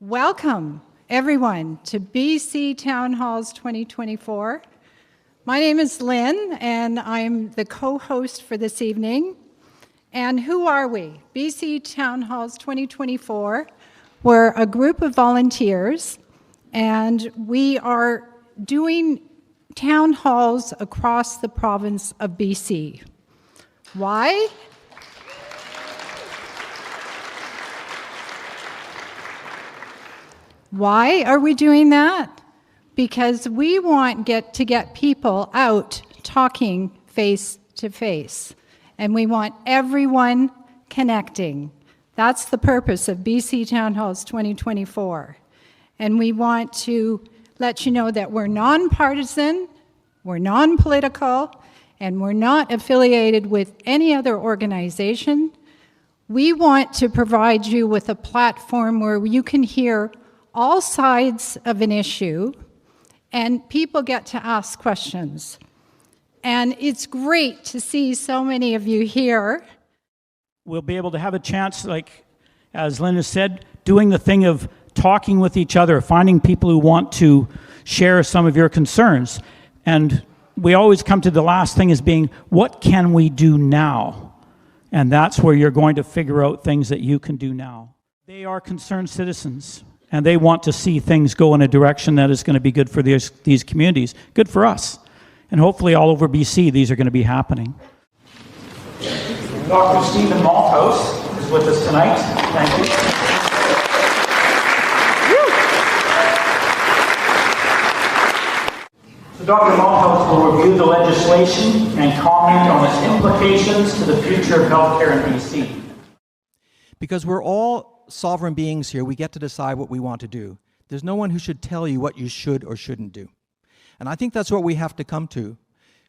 Welcome, everyone, to BC Townhalls 2024. My name is Lynn, and I'm the co-host for this evening. And who are we? BC Townhalls 2024. We're a group of volunteers, and we are doing town halls across the province of BC. Why? Why are we doing that? Because we want to get people out talking face to face, and we want everyone connecting. That's the purpose of BC Townhalls 2024. And we want to let you know that we're nonpartisan, we're non-political, and we're not affiliated with any other organization. We want to provide you with a platform where you can hear all sides of an issue, and people get to ask questions. And it's great to see so many of you here. We'll be able to have a chance, like as Linda said, doing the thing of talking with each other, finding people who want to share some of your concerns. And we always come to the last thing as being, what can we do now? And that's where you're going to figure out things that you can do now. They are concerned citizens, and they want to see things go in a direction that is going to be good for these communities, good for us. And hopefully all over BC, these are going to be happening. Dr. Stephen Malthouse is with us tonight. Thank you. So Dr. Malthouse will review the legislation and comment on its implications to the future of healthcare in BC. Because we're all sovereign beings here, we get to decide what we want to do. There's no one who should tell you what you should or shouldn't do. And I think that's what we have to come to.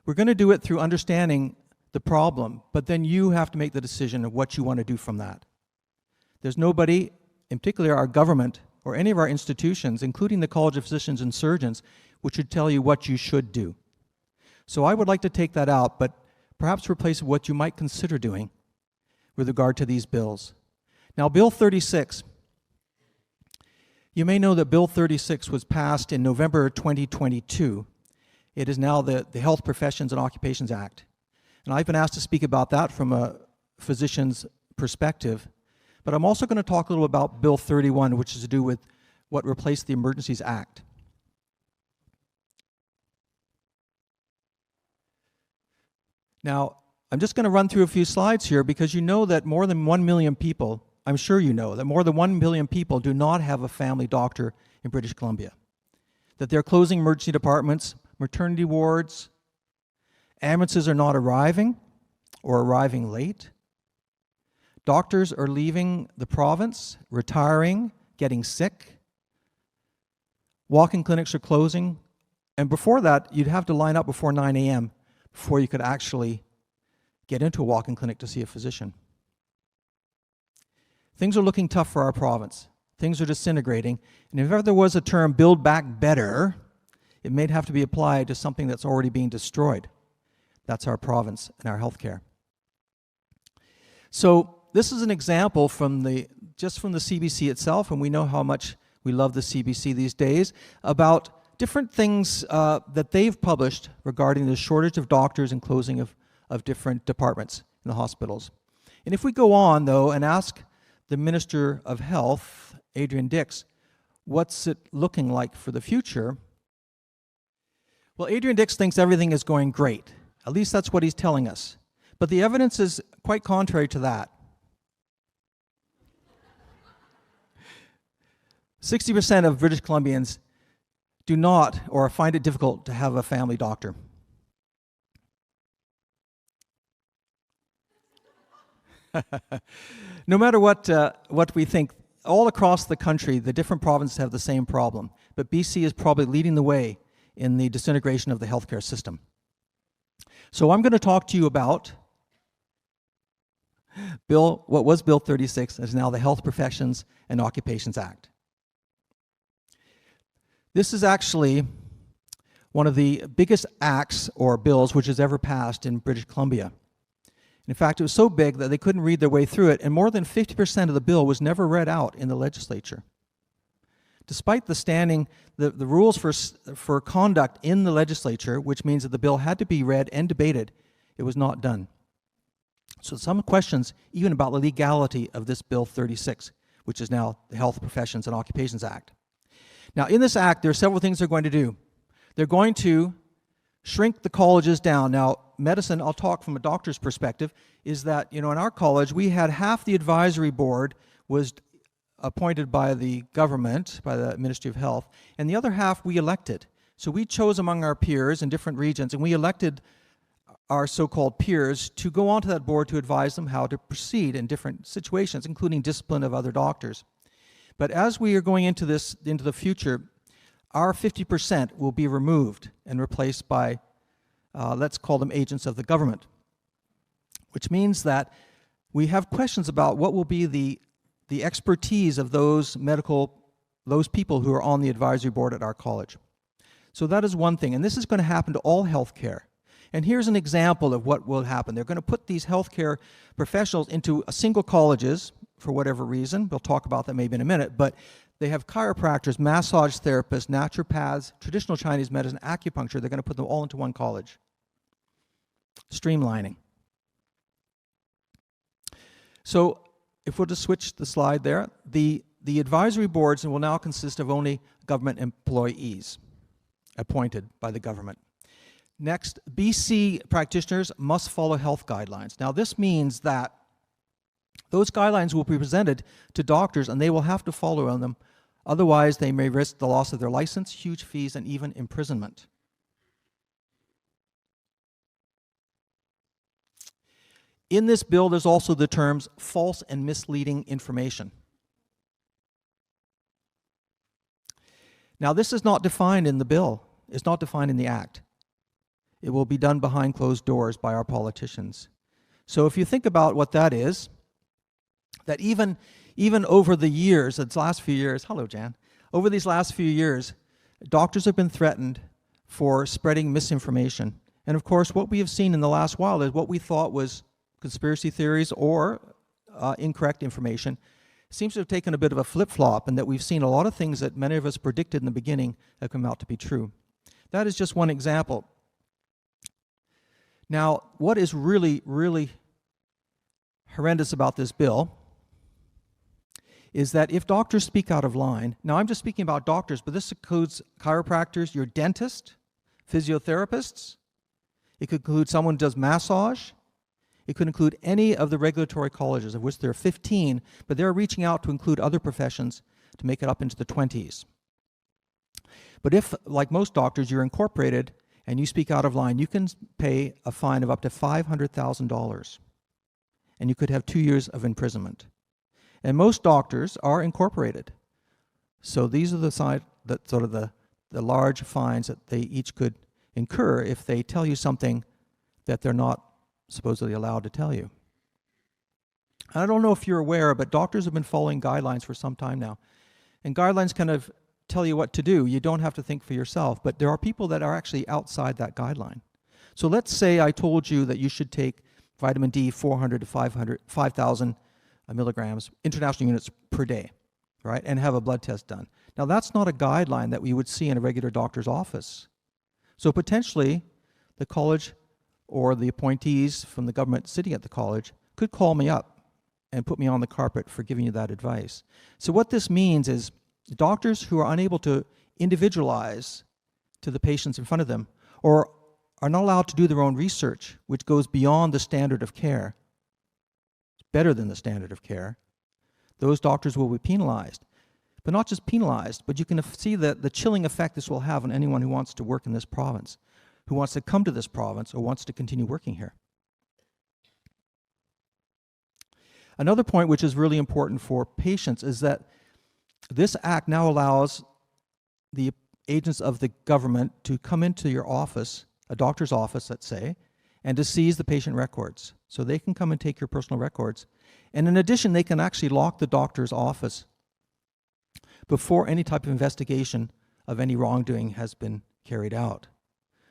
We're going to do it through understanding the problem, but then you have to make the decision of what you want to do from that. There's nobody, in particular our government or any of our institutions, including the College of Physicians and Surgeons, which should tell you what you should do. So I would like to take that out, but perhaps replace what you might consider doing with regard to these bills. Now, Bill 36, you may know that Bill 36 was passed in November 2022. It is now the Health Professions and Occupations Act. And I've been asked to speak about that from a physician's perspective. But I'm also going to talk a little about Bill 31, which is to do with what replaced the Emergencies Act. Now, I'm just going to run through a few slides here because you know that more than 1 million people, I'm sure you know, that more than 1 million people do not have a family doctor in British Columbia. That they're closing emergency departments, maternity wards, ambulances are not arriving or arriving late. Doctors are leaving the province, retiring, getting sick. Walk-in clinics are closing. And before that, you'd have to line up before 9 a.m. before you could actually get into a walk-in clinic to see a physician. Things are looking tough for our province. Things are disintegrating. And if ever there was a term, build back better, it may have to be applied to something that's already being destroyed. That's our province and our healthcare. So this is an example from just from the CBC itself, and we know how much we love the CBC these days, about different things that they've published regarding the shortage of doctors and closing of different departments in the hospitals. And if we go on, though, and ask the Minister of Health, Adrian Dix, what's it looking like for the future? Well, Adrian Dix thinks everything is going great. At least that's what he's telling us. But the evidence is quite contrary to that. 60% of British Columbians do not or find it difficult to have a family doctor. No matter what we think, all across the country, the different provinces have the same problem. But BC is probably leading the way in the disintegration of the healthcare system. So I'm going to talk to you about what was Bill 36 is now the Health Professions and Occupations Act. This is actually one of the biggest acts or bills which has ever passed in British Columbia. In fact, it was so big that they couldn't read their way through it, and more than 50% of the bill was never read out in the legislature. despite the rules for conduct in the legislature, which means that the bill had to be read and debated, it was not done. So some questions even about the legality of this Bill 36, which is now the Health Professions and Occupations Act. Now, in this act, there are several things they're going to do. They're going to shrink the colleges down. Now, medicine, I'll talk from a doctor's perspective, is that, in our college, we had half the advisory board was appointed by the government, by the Ministry of Health, and the other half we elected. So we chose among our peers in different regions, and we elected our so-called peers to go onto that board to advise them how to proceed in different situations, including discipline of other doctors. But as we are going into the future, our 50% will be removed and replaced by, let's call them agents of the government, which means that we have questions about what will be the expertise of those people who are on the advisory board at our college. So that is one thing, and this is going to happen to all healthcare. And here's an example of what will happen. They're going to put these healthcare professionals into a single colleges for whatever reason. We'll talk about that maybe in a minute, but they have chiropractors, massage therapists, naturopaths, traditional Chinese medicine, acupuncture. They're going to put them all into one college. Streamlining. So if we'll just switch the slide there, the advisory boards will now consist of only government employees appointed by the government. Next, BC practitioners must follow health guidelines. Now, this means that those guidelines will be presented to doctors and they will have to follow them. Otherwise, they may risk the loss of their license, huge fees, and even imprisonment. In this bill, there's also the terms false and misleading information. Now, this is not defined in the bill. It's not defined in the Act. It will be done behind closed doors by our politicians. So if you think about what that is, that even over the years, these last few years, hello Jan, over these last few years, doctors have been threatened for spreading misinformation. And of course, what we have seen in the last while is what we thought was conspiracy theories or incorrect information seems to have taken a bit of a flip-flop, and that we've seen a lot of things that many of us predicted in the beginning have come out to be true. That is just one example. Now, what is really, really horrendous about this bill is that if doctors speak out of line, now I'm just speaking about doctors, but this includes chiropractors, your dentist, physiotherapists, it could include someone who does massage, it could include any of the regulatory colleges, of which there are 15, but they're reaching out to include other professions to make it up into the 20s. But if, like most doctors, you're incorporated and you speak out of line, you can pay a fine of up to $500,000, and you could have 2 years of imprisonment. And most doctors are incorporated. So these are the large fines that they each could incur if they tell you something that they're not supposedly allowed to tell you. I don't know if you're aware, but doctors have been following guidelines for some time now. And guidelines kind of tell you what to do. You don't have to think for yourself, but there are people that are actually outside that guideline. So let's say I told you that you should take vitamin D 400 to 5,000 milligrams, international units per day, right, and have a blood test done. Now, that's not a guideline that we would see in a regular doctor's office. So potentially, the college or the appointees from the government sitting at the college could call me up and put me on the carpet for giving you that advice. So what this means is doctors who are unable to individualize to the patients in front of them or are not allowed to do their own research, which goes beyond the standard of care, better than the standard of care, those doctors will be penalized. But not just penalized, but you can see the chilling effect this will have on anyone who wants to work in this province, who wants to come to this province or wants to continue working here. Another point which is really important for patients is that this act now allows the agents of the government to come into your office, a doctor's office, let's say, and to seize the patient records. So they can come and take your personal records. And in addition, they can actually lock the doctor's office before any type of investigation of any wrongdoing has been carried out.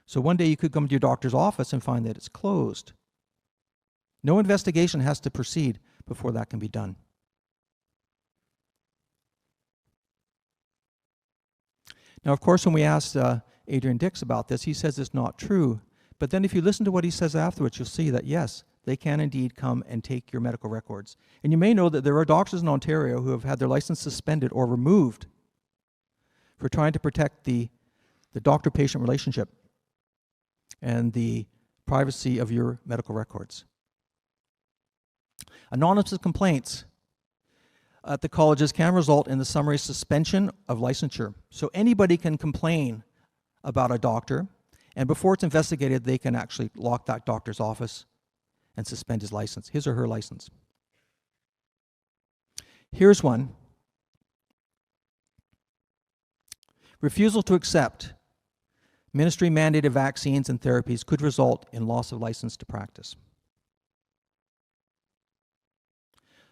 So one day you could come to your doctor's office and find that it's closed. No investigation has to proceed before that can be done. Now, of course, when we asked Adrian Dix about this, he says it's not true. But then if you listen to what he says afterwards, you'll see that, yes, they can indeed come and take your medical records. And you may know that there are doctors in Ontario who have had their license suspended or removed for trying to protect the doctor-patient relationship and the privacy of your medical records. Anonymous complaints at the colleges can result in the summary suspension of licensure. So anybody can complain about a doctor, and before it's investigated, they can actually lock that doctor's office and suspend his license, his or her license. Here's one. Refusal to accept ministry-mandated vaccines and therapies could result in loss of license to practice.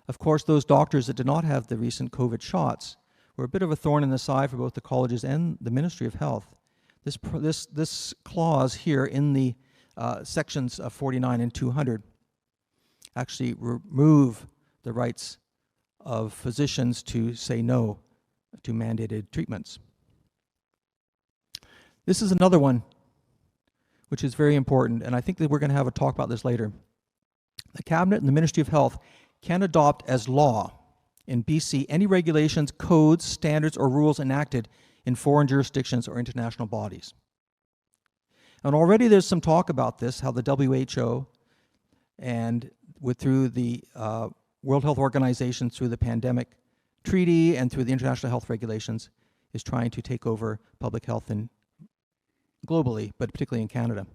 Of course, those doctors that did not have the recent COVID shots were a bit of a thorn in the side for both the colleges and the Ministry of Health. This clause here in the sections of 49 and 200 actually remove the rights of physicians to say no to mandated treatments. This is another one which is very important, and I think that we're going to have a talk about this later. The Cabinet and the Ministry of Health can adopt as law in BC any regulations, codes, standards, or rules enacted in foreign jurisdictions or international bodies. And already there's some talk about this, how the WHO and through the World Health Organization, through the pandemic treaty and through the international health regulations, is trying to take over public health globally, but particularly in Canada.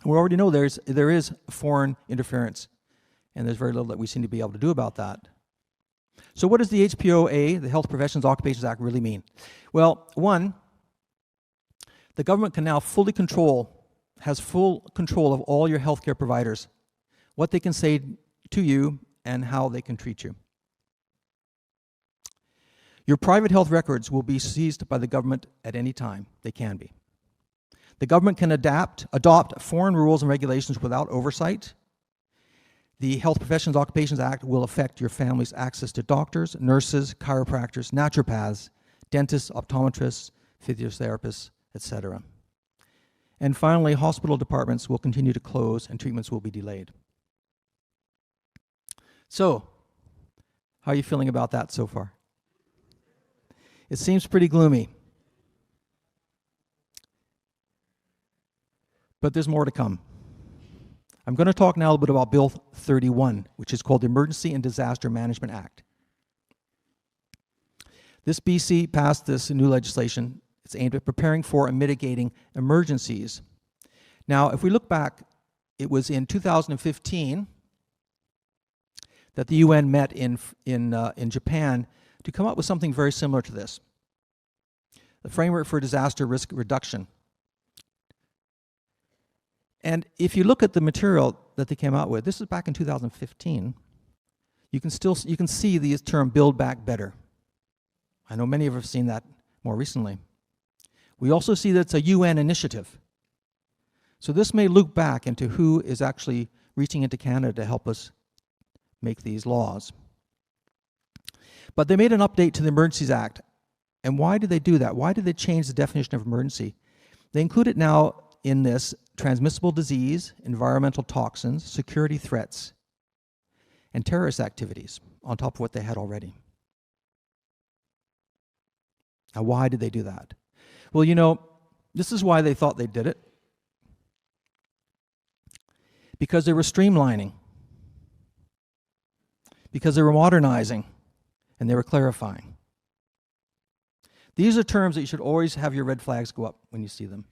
We already know there is foreign interference, and there's very little that we seem to be able to do about that. So what does the HPOA, the Health Professions Occupations Act, really mean? Well, one, the government can now has full control of all your healthcare providers, what they can say to you and how they can treat you. Your private health records will be seized by the government at any time. They can be. The government can adopt foreign rules and regulations without oversight. The Health Professions Occupations Act will affect your family's access to doctors, nurses, chiropractors, naturopaths, dentists, optometrists, physiotherapists, etc. And finally, hospital departments will continue to close and treatments will be delayed. So, how are you feeling about that so far? It seems pretty gloomy. But there's more to come. I'm going to talk now a little bit about Bill 31, which is called the Emergency and Disaster Management Act. This BC passed this new legislation. It's aimed at preparing for and mitigating emergencies. Now, if we look back, it was in 2015 that the UN met in Japan to come up with something very similar to this, the Framework for Disaster Risk Reduction. And if you look at the material that they came out with, this is back in 2015, you can see the term Build Back Better. I know many of us have seen that more recently. We also see that it's a UN initiative. So this may look back into who is actually reaching into Canada to help us make these laws. But they made an update to the Emergencies Act. And why did they do that? Why did they change the definition of emergency? They include it now in this transmissible disease, environmental toxins, security threats, and terrorist activities on top of what they had already. Now, why did they do that? Well, you know, this is why they thought they did it. Because they were streamlining. Because they were modernizing. And they were clarifying. These are terms that you should always have your red flags go up when you see them.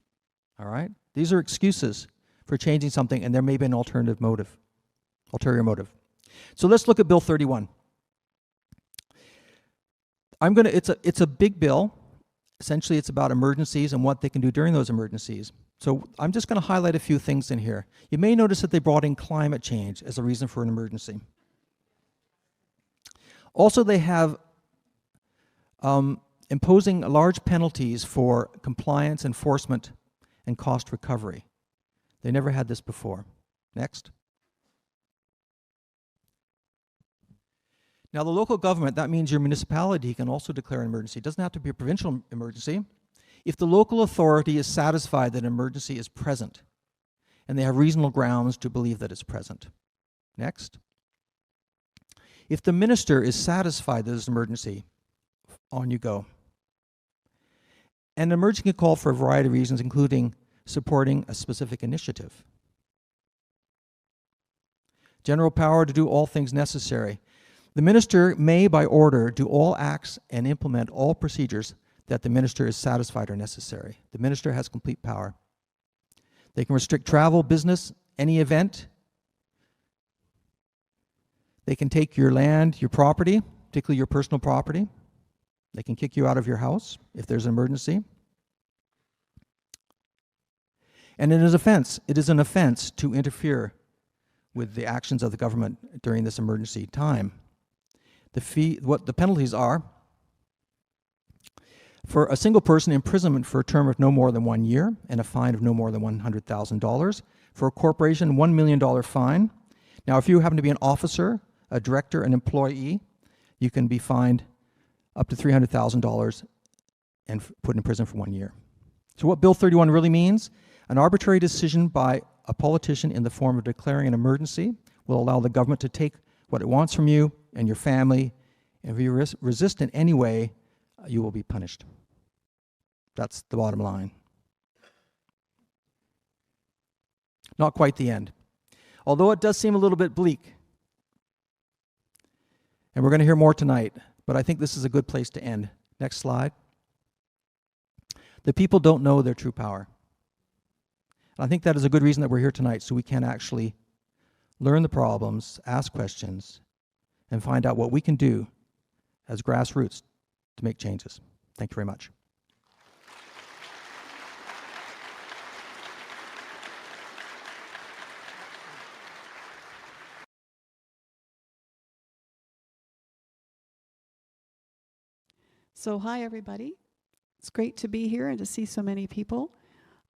All right? These are excuses for changing something, and there may be an ulterior motive. So let's look at Bill 31. It's a big bill. Essentially, it's about emergencies and what they can do during those emergencies. So I'm just going to highlight a few things in here. You may notice that they brought in climate change as a reason for an emergency. Also, they have imposing large penalties for compliance, enforcement, and cost recovery. They never had this before. Next. Now, the local government, that means your municipality can also declare an emergency. It doesn't have to be a provincial emergency. If the local authority is satisfied that an emergency is present, and they have reasonable grounds to believe that it's present. Next. If the minister is satisfied that there's an emergency, on you go. An emergency can call for a variety of reasons, including supporting a specific initiative. General power to do all things necessary. The minister may, by order, do all acts and implement all procedures that the minister is satisfied are necessary. The minister has complete power. They can restrict travel, business, any event. They can take your land, your property, particularly your personal property. They can kick you out of your house if there's an emergency. And it is an offense to interfere with the actions of the government during this emergency time. What the penalties are: for a single person, imprisonment for a term of no more than 1 year and a fine of no more than $100,000. For a corporation, $1 million fine. Now, if you happen to be an officer, a director, an employee, you can be fined up to $300,000 and put in prison for 1 year. So what Bill 31 really means: an arbitrary decision by a politician in the form of declaring an emergency will allow the government to take what it wants from you and your family, and if you resist in any way, you will be punished. That's the bottom line. Not quite the end. Although it does seem a little bit bleak. And we're going to hear more tonight, but I think this is a good place to end. Next slide. The people don't know their true power. And I think that is a good reason that we're here tonight, so we can actually learn the problems, ask questions, and find out what we can do as grassroots to make changes. Thank you very much. So hi, everybody. It's great to be here and to see so many people.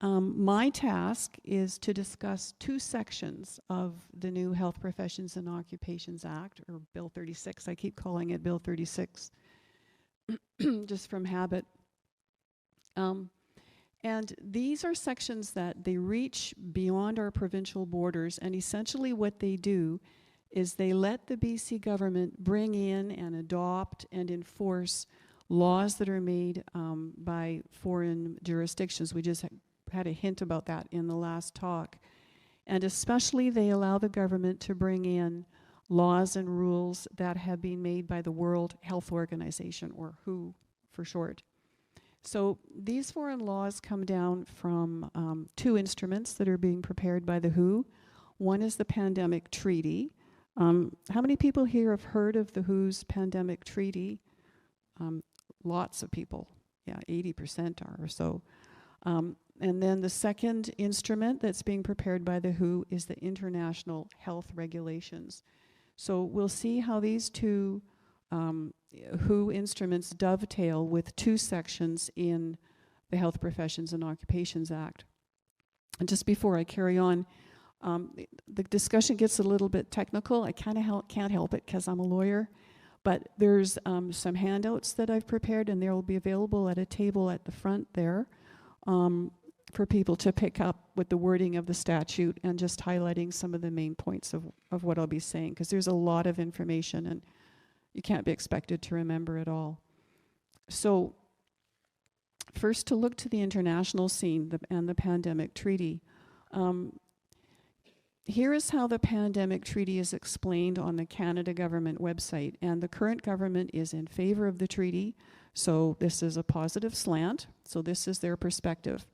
My task is to discuss two sections of the new Health Professions and Occupations Act, or Bill 36. I keep calling it Bill 36, just from habit. And these are sections that they reach beyond our provincial borders, and essentially what they do is they let the BC government bring in and adopt and enforce laws that are made by foreign jurisdictions. We just had a hint about that in the last talk. And especially they allow the government to bring in laws and rules that have been made by the World Health Organization, or WHO for short. So these foreign laws come down from two instruments that are being prepared by the WHO. One is the Pandemic Treaty. How many people here have heard of the WHO's Pandemic Treaty? Lots of people, yeah, 80% are or so. And then the second instrument that's being prepared by the WHO is the International Health Regulations. So we'll see how these two WHO instruments dovetail with two sections in the Health Professions and Occupations Act. And just before I carry on, the discussion gets a little bit technical. I kind of can't help it because I'm a lawyer. But there's some handouts that I've prepared, and they will be available at a table at the front there for people to pick up with the wording of the statute and just highlighting some of the main points of what I'll be saying, because there's a lot of information and you can't be expected to remember it all. So first, to look to the international scene and the Pandemic Treaty. Here is how the Pandemic Treaty is explained on the Canada government website, and the current government is in favor of the treaty, so this is a positive slant, so this is their perspective.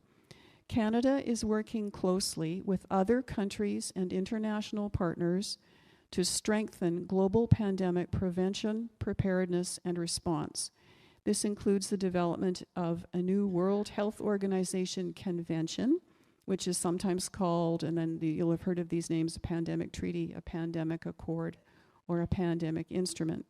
Canada is working closely with other countries and international partners to strengthen global pandemic prevention, preparedness, and response. This includes the development of a new World Health Organization convention, which is sometimes called, and then you'll have heard of these names, a pandemic treaty, a pandemic accord, or a pandemic instrument.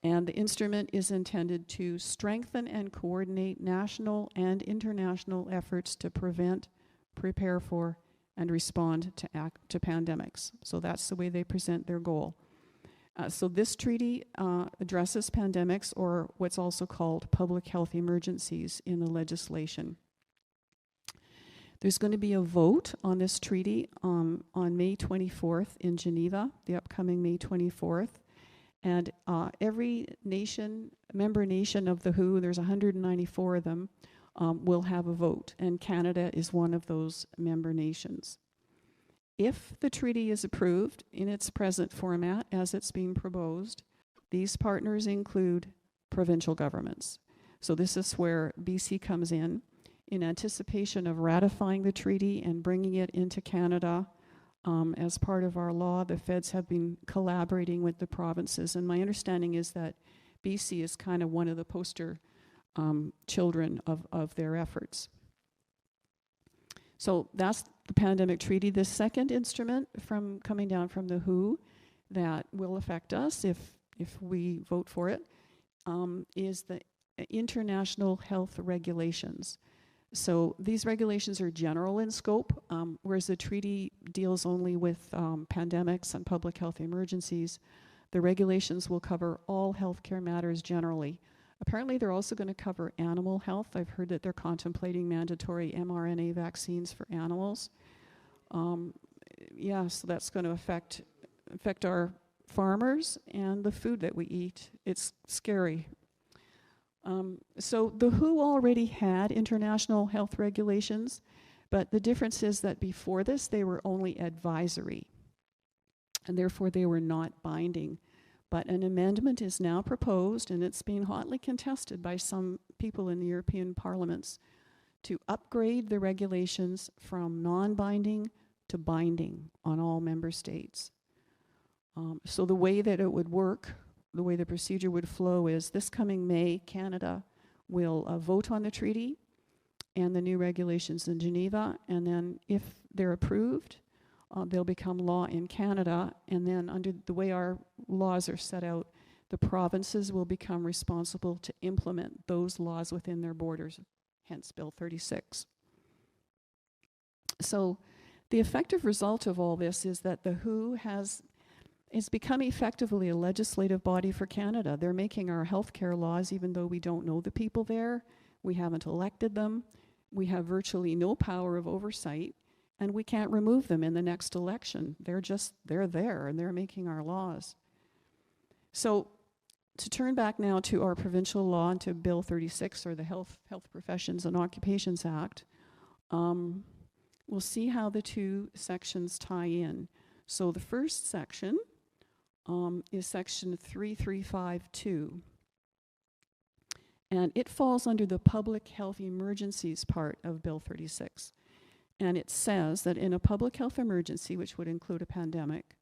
And the instrument is intended to strengthen and coordinate national and international efforts to prevent, prepare for, and respond to pandemics. So that's the way they present their goal. So this treaty addresses pandemics, or what's also called public health emergencies in the legislation. There's going to be a vote on this treaty on May 24th in Geneva, the upcoming May 24th. And every nation, member nation of the WHO, there's 194 of them, will have a vote. And Canada is one of those member nations. If the treaty is approved in its present format as it's being proposed, these partners include provincial governments. So this is where BC comes in anticipation of ratifying the treaty and bringing it into Canada. As part of our law, the feds have been collaborating with the provinces, and my understanding is that BC is kind of one of the poster children of their efforts. So that's the pandemic treaty. The second instrument coming down from the WHO that will affect us if we vote for it is the international health regulations. So these regulations are general in scope, whereas the treaty deals only with pandemics and public health emergencies. The regulations will cover all healthcare matters generally. Apparently they're also going to cover animal health. I've heard that they're contemplating mandatory mRNA vaccines for animals. So that's going to affect our farmers and the food that we eat. It's scary. So the WHO already had international health regulations, but the difference is that before this they were only advisory, and therefore they were not binding. But an amendment is now proposed, and it's being hotly contested by some people in the European parliaments, to upgrade the regulations from non-binding to binding on all member states. So the way that it would work, the way the procedure would flow is this coming May, Canada will vote on the treaty and the new regulations in Geneva, and then if they're approved, they'll become law in Canada, and then under the way our laws are set out, the provinces will become responsible to implement those laws within their borders, hence Bill 36. So the effective result of all this is that the WHO has become effectively a legislative body for Canada. They're making our healthcare laws even though we don't know the people there, we haven't elected them, we have virtually no power of oversight, and we can't remove them in the next election. They're there, and they're making our laws. So to turn back now to our provincial law and to Bill 36, or the Health Professions and Occupations Act, we'll see how the two sections tie in. So the first section is section 3352. And it falls under the public health emergencies part of Bill 36. And it says that in a public health emergency, which would include a pandemic,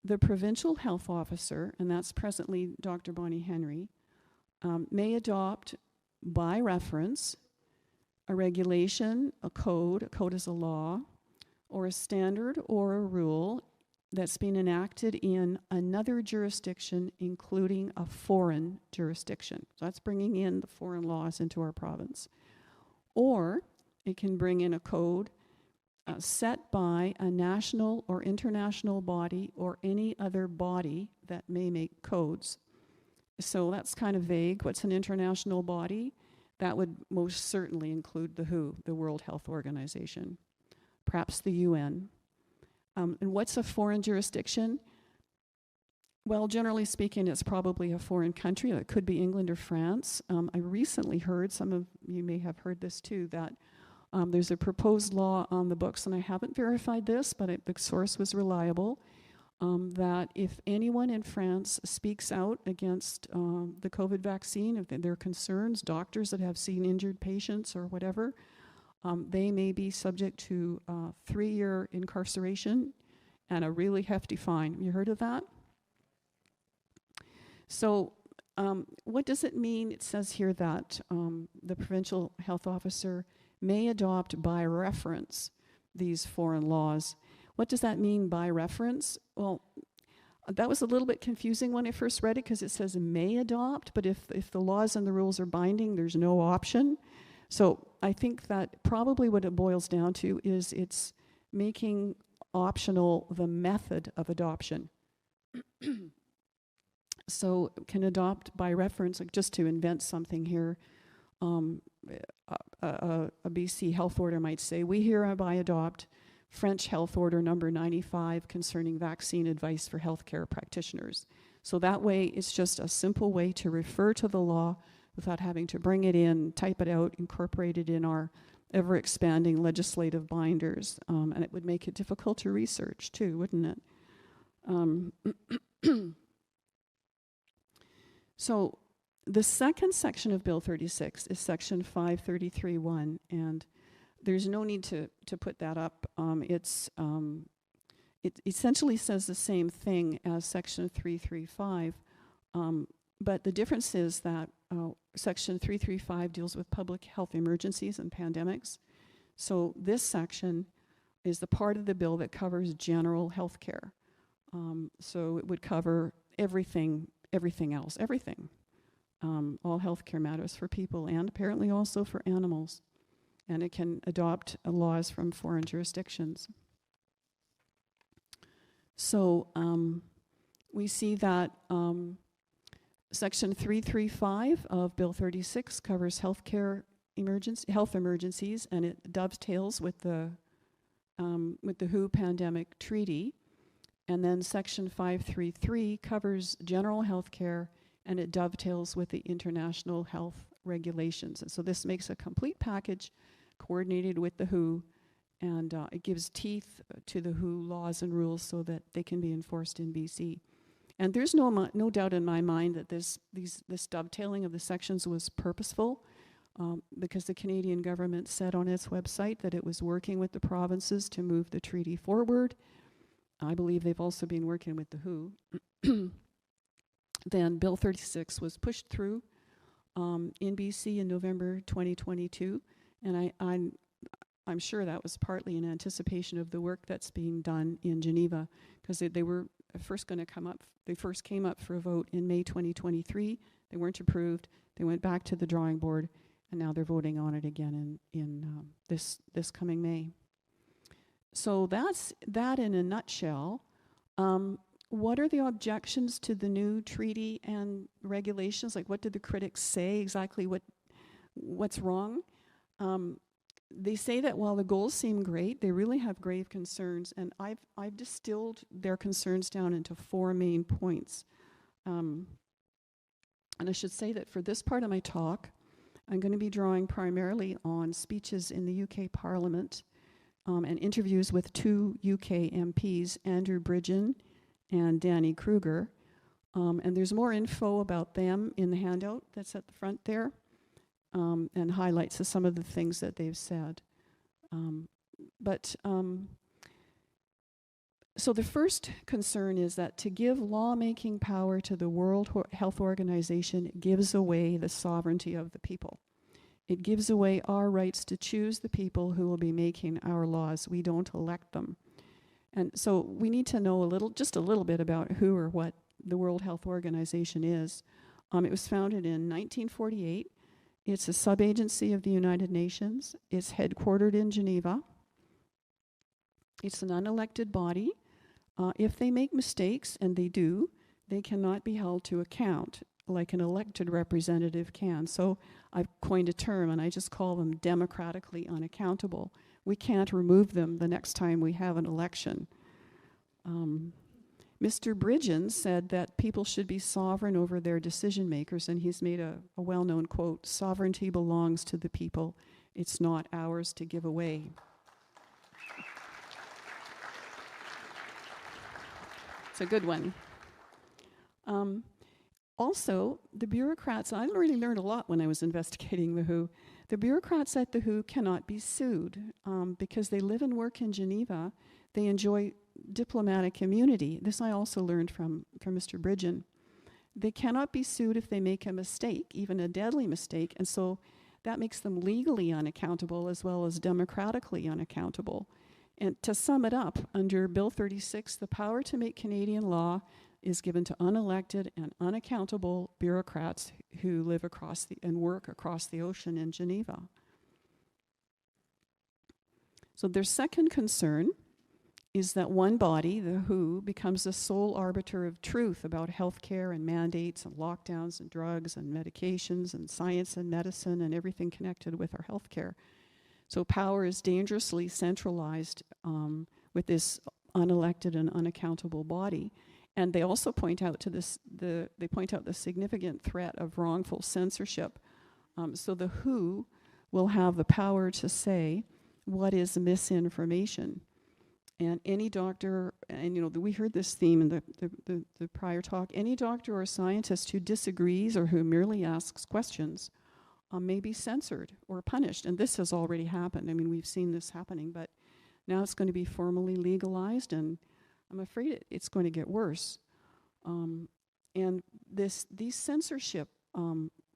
the provincial health officer, and that's presently Dr. Bonnie Henry, may adopt by reference a regulation, a code is a law, or a standard or a rule that's been enacted in another jurisdiction, including a foreign jurisdiction. So that's bringing in the foreign laws into our province. Or it can bring in a code set by a national or international body or any other body that may make codes. So that's kind of vague. What's an international body? That would most certainly include the WHO, the World Health Organization, perhaps the UN. And what's a foreign jurisdiction? Well, generally speaking, it's probably a foreign country. It could be England or France. I recently heard, some of you may have heard this too, that there's a proposed law on the books, and I haven't verified this, but the source was reliable, that if anyone in France speaks out against the COVID vaccine, if there are concerns, doctors that have seen injured patients or whatever, they may be subject to 3-year incarceration and a really hefty fine. You heard of that? So what does it mean? It says here that the provincial health officer may adopt by reference these foreign laws. What does that mean by reference? Well, that was a little bit confusing when I first read it because it says may adopt, but if the laws and the rules are binding, there's no option. So I think that probably what it boils down to is it's making optional the method of adoption. So can adopt by reference, like just to invent something here, um, a BC health order might say, we hereby adopt French Health Order number 95 concerning vaccine advice for healthcare practitioners. So that way, it's just a simple way to refer to the law without having to bring it in, type it out, incorporate it in our ever-expanding legislative binders. And it would make it difficult to research too, wouldn't it? So the second section of Bill 36 is section 533.1, and there's no need to put that up. It essentially says the same thing as section 335, but the difference is that section 335 deals with public health emergencies and pandemics. So this section is the part of the bill that covers general health care. So it would cover everything else, everything. All healthcare matters for people and apparently also for animals. And it can adopt laws from foreign jurisdictions. So we see that section 335 of Bill 36 covers health emergencies, and it dovetails with the WHO pandemic treaty. And then section 533 covers general health care, and it dovetails with the international health regulations. And so this makes a complete package coordinated with the WHO, and it gives teeth to the WHO laws and rules so that they can be enforced in BC. And there's no doubt in my mind that this dovetailing of the sections was purposeful, because the Canadian government said on its website that it was working with the provinces to move the treaty forward. I believe they've also been working with the WHO. Then Bill 36 was pushed through in BC in November 2022, and I'm sure that was partly in anticipation of the work that's being done in Geneva, because they were first going to come up. They first came up for a vote in May 2023. They weren't approved. They went back to the drawing board, and now they're voting on it again in this coming May. So that's that in a nutshell. What are the objections to the new treaty and regulations? Like, what did the critics say exactly? What's wrong? They say that while the goals seem great, they really have grave concerns, and I've distilled their concerns down into 4 main points. And I should say that for this part of my talk, I'm going to be drawing primarily on speeches in the UK Parliament and interviews with 2 UK MPs, Andrew Bridgen and Danny Kruger. And there's more info about them in the handout that's at the front there, and highlights of some of the things that they've said. So the first concern is that to give lawmaking power to the World Health Organization gives away the sovereignty of the people. It gives away our rights to choose the people who will be making our laws. We don't elect them. And so we need to know just a little bit about who or what the World Health Organization is. It was founded in 1948. It's a sub-agency of the United Nations. It's headquartered in Geneva. It's an unelected body. If they make mistakes, and they do, they cannot be held to account like an elected representative can. So I've coined a term, and I just call them democratically unaccountable. We can't remove them the next time we have an election. Mr. Bridgen said that people should be sovereign over their decision makers, and he's made a well-known quote, "Sovereignty belongs to the people. It's not ours to give away." It's a good one. Also, the bureaucrats, I really learned a lot when I was investigating the WHO. The bureaucrats at the WHO cannot be sued because they live and work in Geneva. They enjoy diplomatic immunity. This I also learned from Mr. Bridgen. They cannot be sued if they make a mistake, even a deadly mistake, and so that makes them legally unaccountable as well as democratically unaccountable. And to sum it up, under Bill 36, the power to make Canadian law is given to unelected and unaccountable bureaucrats who live and work across the ocean in Geneva. So their second concern is that one body, the WHO, becomes the sole arbiter of truth about healthcare and mandates and lockdowns and drugs and medications and science and medicine and everything connected with our healthcare. So power is dangerously centralized with this unelected and unaccountable body. And they also point out to this, they point out the significant threat of wrongful censorship. So the WHO will have the power to say what is misinformation. And any doctor, and you know, we heard this theme in the prior talk, any doctor or scientist who disagrees or who merely asks questions may be censored or punished. And this has already happened. I mean, we've seen this happening, but now it's going to be formally legalized, and I'm afraid it's going to get worse. And these censorship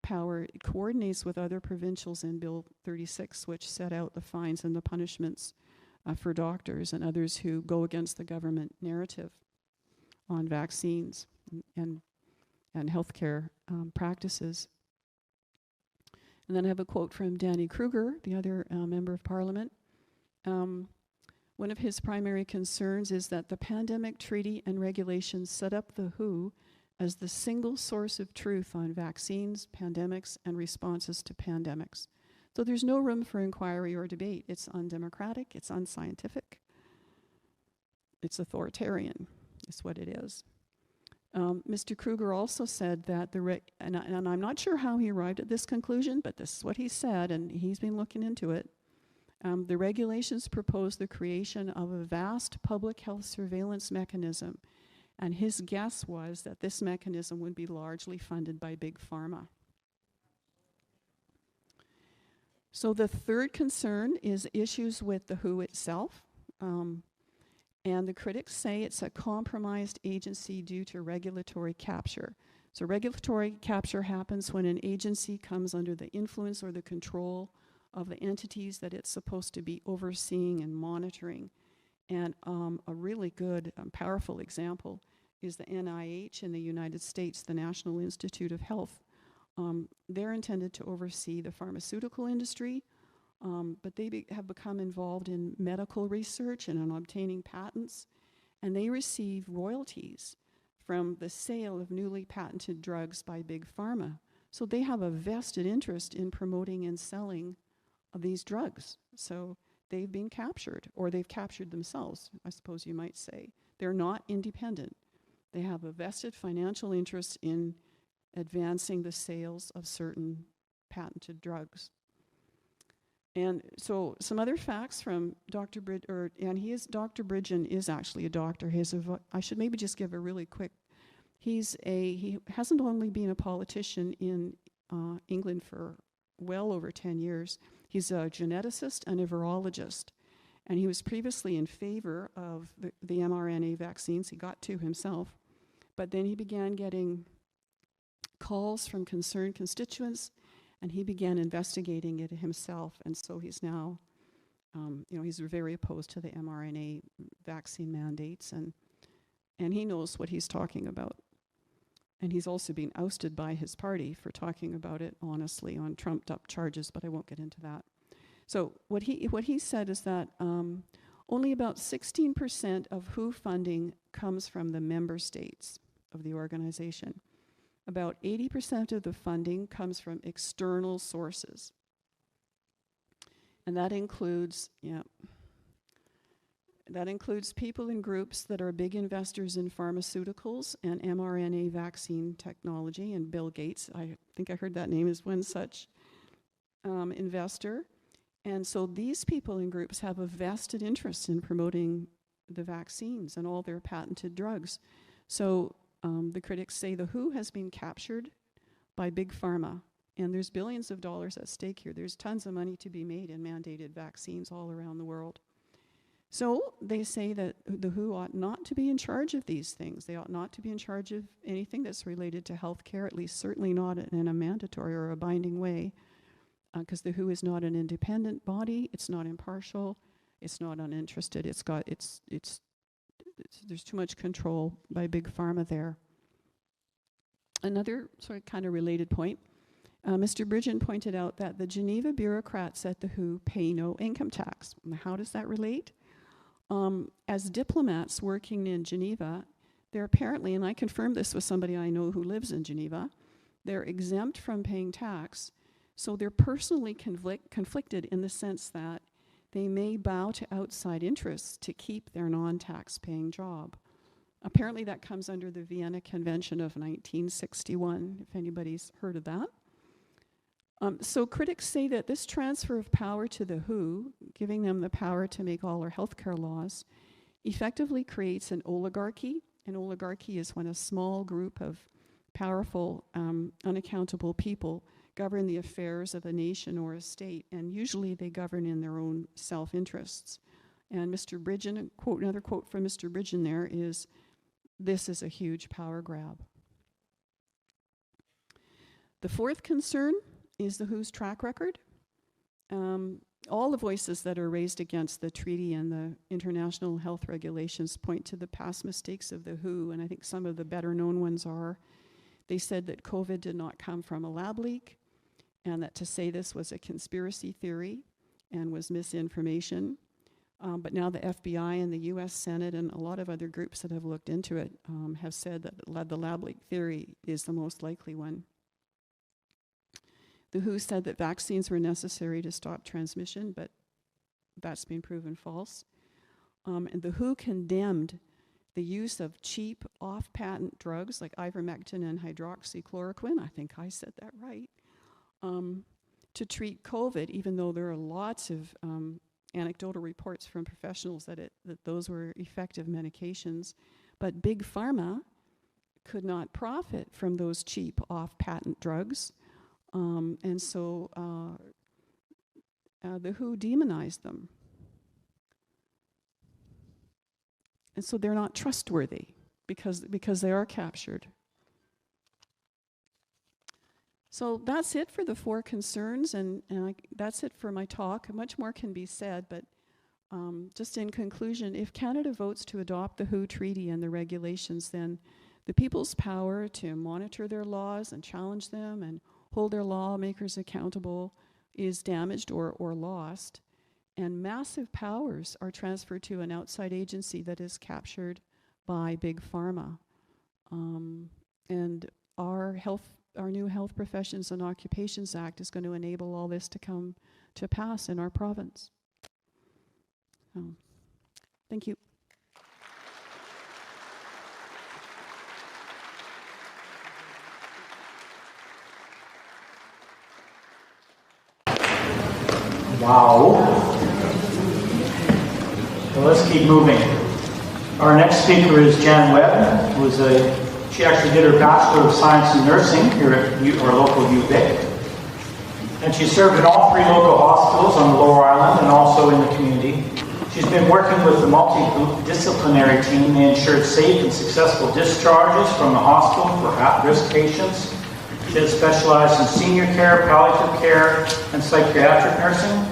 power coordinates with other provincials in Bill 36, which set out the fines and the punishments for doctors and others who go against the government narrative on vaccines and healthcare practices. And then I have a quote from Danny Kruger, the other member of parliament. One of his primary concerns is that the pandemic treaty and regulations set up the WHO as the single source of truth on vaccines, pandemics, and responses to pandemics. So there's no room for inquiry or debate. It's undemocratic, it's unscientific, it's authoritarian, is what it is. Mr. Kruger also said that and I'm not sure how he arrived at this conclusion, but this is what he said, and he's been looking into it. The regulations propose the creation of a vast public health surveillance mechanism, and his guess was that this mechanism would be largely funded by Big Pharma. So the third concern is issues with the WHO itself. And the critics say it's a compromised agency due to regulatory capture. So regulatory capture happens when an agency comes under the influence or the control of the entities that it's supposed to be overseeing and monitoring. And a really good, powerful example is the NIH in the United States, the National Institute of Health. They're intended to oversee the pharmaceutical industry, but they have become involved in medical research and in obtaining patents, and they receive royalties from the sale of newly patented drugs by Big Pharma. So they have a vested interest in promoting and selling of these drugs. So they've been captured, or they've captured themselves, I suppose you might say. They're not independent. They have a vested financial interest in advancing the sales of certain patented drugs. And so some other facts from Dr. Dr. Bridgen is actually a doctor. I should maybe just give a really quick, he hasn't only been a politician in England for well over 10 years. He's a geneticist and a virologist. And he was previously in favor of the mRNA vaccines. He got two himself. But then he began getting calls from concerned constituents, and he began investigating it himself. And so he's now, he's very opposed to the mRNA vaccine mandates, and he knows what he's talking about. And he's also been ousted by his party for talking about it honestly on trumped up charges, but I won't get into that. So what he said is that only about 16% of WHO funding comes from the member states of the organization. About 80% of the funding comes from external sources. And that includes people and groups that are big investors in pharmaceuticals and mRNA vaccine technology, and Bill Gates, I think I heard that name, is one such investor. And so these people and groups have a vested interest in promoting the vaccines and all their patented drugs. So the critics say the WHO has been captured by Big Pharma, and there's billions of dollars at stake here. There's tons of money to be made in mandated vaccines all around the world. So they say that the WHO ought not to be in charge of these things. They ought not to be in charge of anything that's related to healthcare, at least certainly not in a mandatory or a binding way, because the WHO is not an independent body. It's not impartial. It's not uninterested. There's too much control by Big Pharma there. Another sort of kind of related point, Mr. Bridgen pointed out that the Geneva bureaucrats at the WHO pay no income tax. How does that relate? As diplomats working in Geneva, they're apparently, and I confirmed this with somebody I know who lives in Geneva, they're exempt from paying tax. So they're personally conflicted in the sense that they may bow to outside interests to keep their non-tax paying job. Apparently that comes under the Vienna Convention of 1961, if anybody's heard of that. So critics say that this transfer of power to the WHO, giving them the power to make all our healthcare laws, effectively creates an oligarchy. An oligarchy is when a small group of powerful, unaccountable people govern the affairs of a nation or a state, and usually they govern in their own self-interests. And Mr. Bridgen, another quote from Mr. Bridgen there is, "This is a huge power grab." The fourth concern is the WHO's track record. All the voices that are raised against the treaty and the international health regulations point to the past mistakes of the WHO, and I think some of the better known ones are, they said that COVID did not come from a lab leak, and that to say this was a conspiracy theory and was misinformation. But now the FBI and the US Senate and a lot of other groups that have looked into it have said that the lab leak theory is the most likely one. The WHO said that vaccines were necessary to stop transmission, but that's been proven false. And the WHO condemned the use of cheap off-patent drugs like ivermectin and hydroxychloroquine, I think I said that right, to treat COVID, even though there are lots of anecdotal reports from professionals that those were effective medications. But Big Pharma could not profit from those cheap off-patent drugs. And so the WHO demonized them. And so they're not trustworthy because they are captured. So that's it for the four concerns, and that's it for my talk. Much more can be said, but just in conclusion, if Canada votes to adopt the WHO Treaty and the regulations, then the people's power to monitor their laws and challenge them and hold their lawmakers accountable is damaged or lost, and massive powers are transferred to an outside agency that is captured by Big Pharma. And our new Health Professions and Occupations Act is going to enable all this to come to pass in our province. Thank you. Wow. Well, let's keep moving. Our next speaker is Jan Webb, she actually did her Bachelor of Science in Nursing here at our local UVic. And she served in all three local hospitals on the Lower Island and also in the community. She's been working with the multidisciplinary team. They ensured safe and successful discharges from the hospital for at-risk patients. She has specialized in senior care, palliative care, and psychiatric nursing.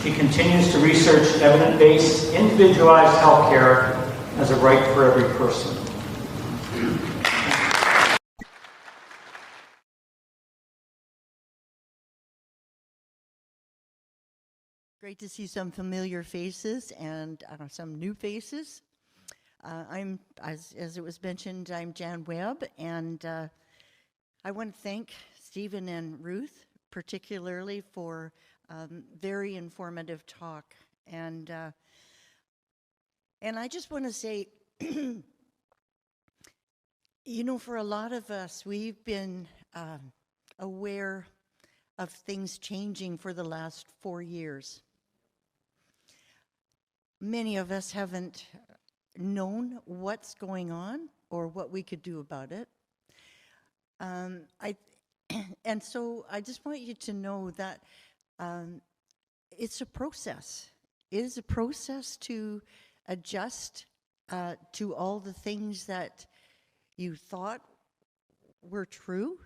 She continues to research evidence-based, individualized healthcare as a right for every person. Great to see some familiar faces and some new faces. As it was mentioned, I'm Jan Webb, and I want to thank Stephen and Ruth particularly for very informative talk. And I just want to say, you know, for a lot of us, we've been aware of things changing for the last 4 years. Many of us haven't known what's going on or what we could do about it. And so I just want you to know that it's a process. It is a process to adjust to all the things that you thought were true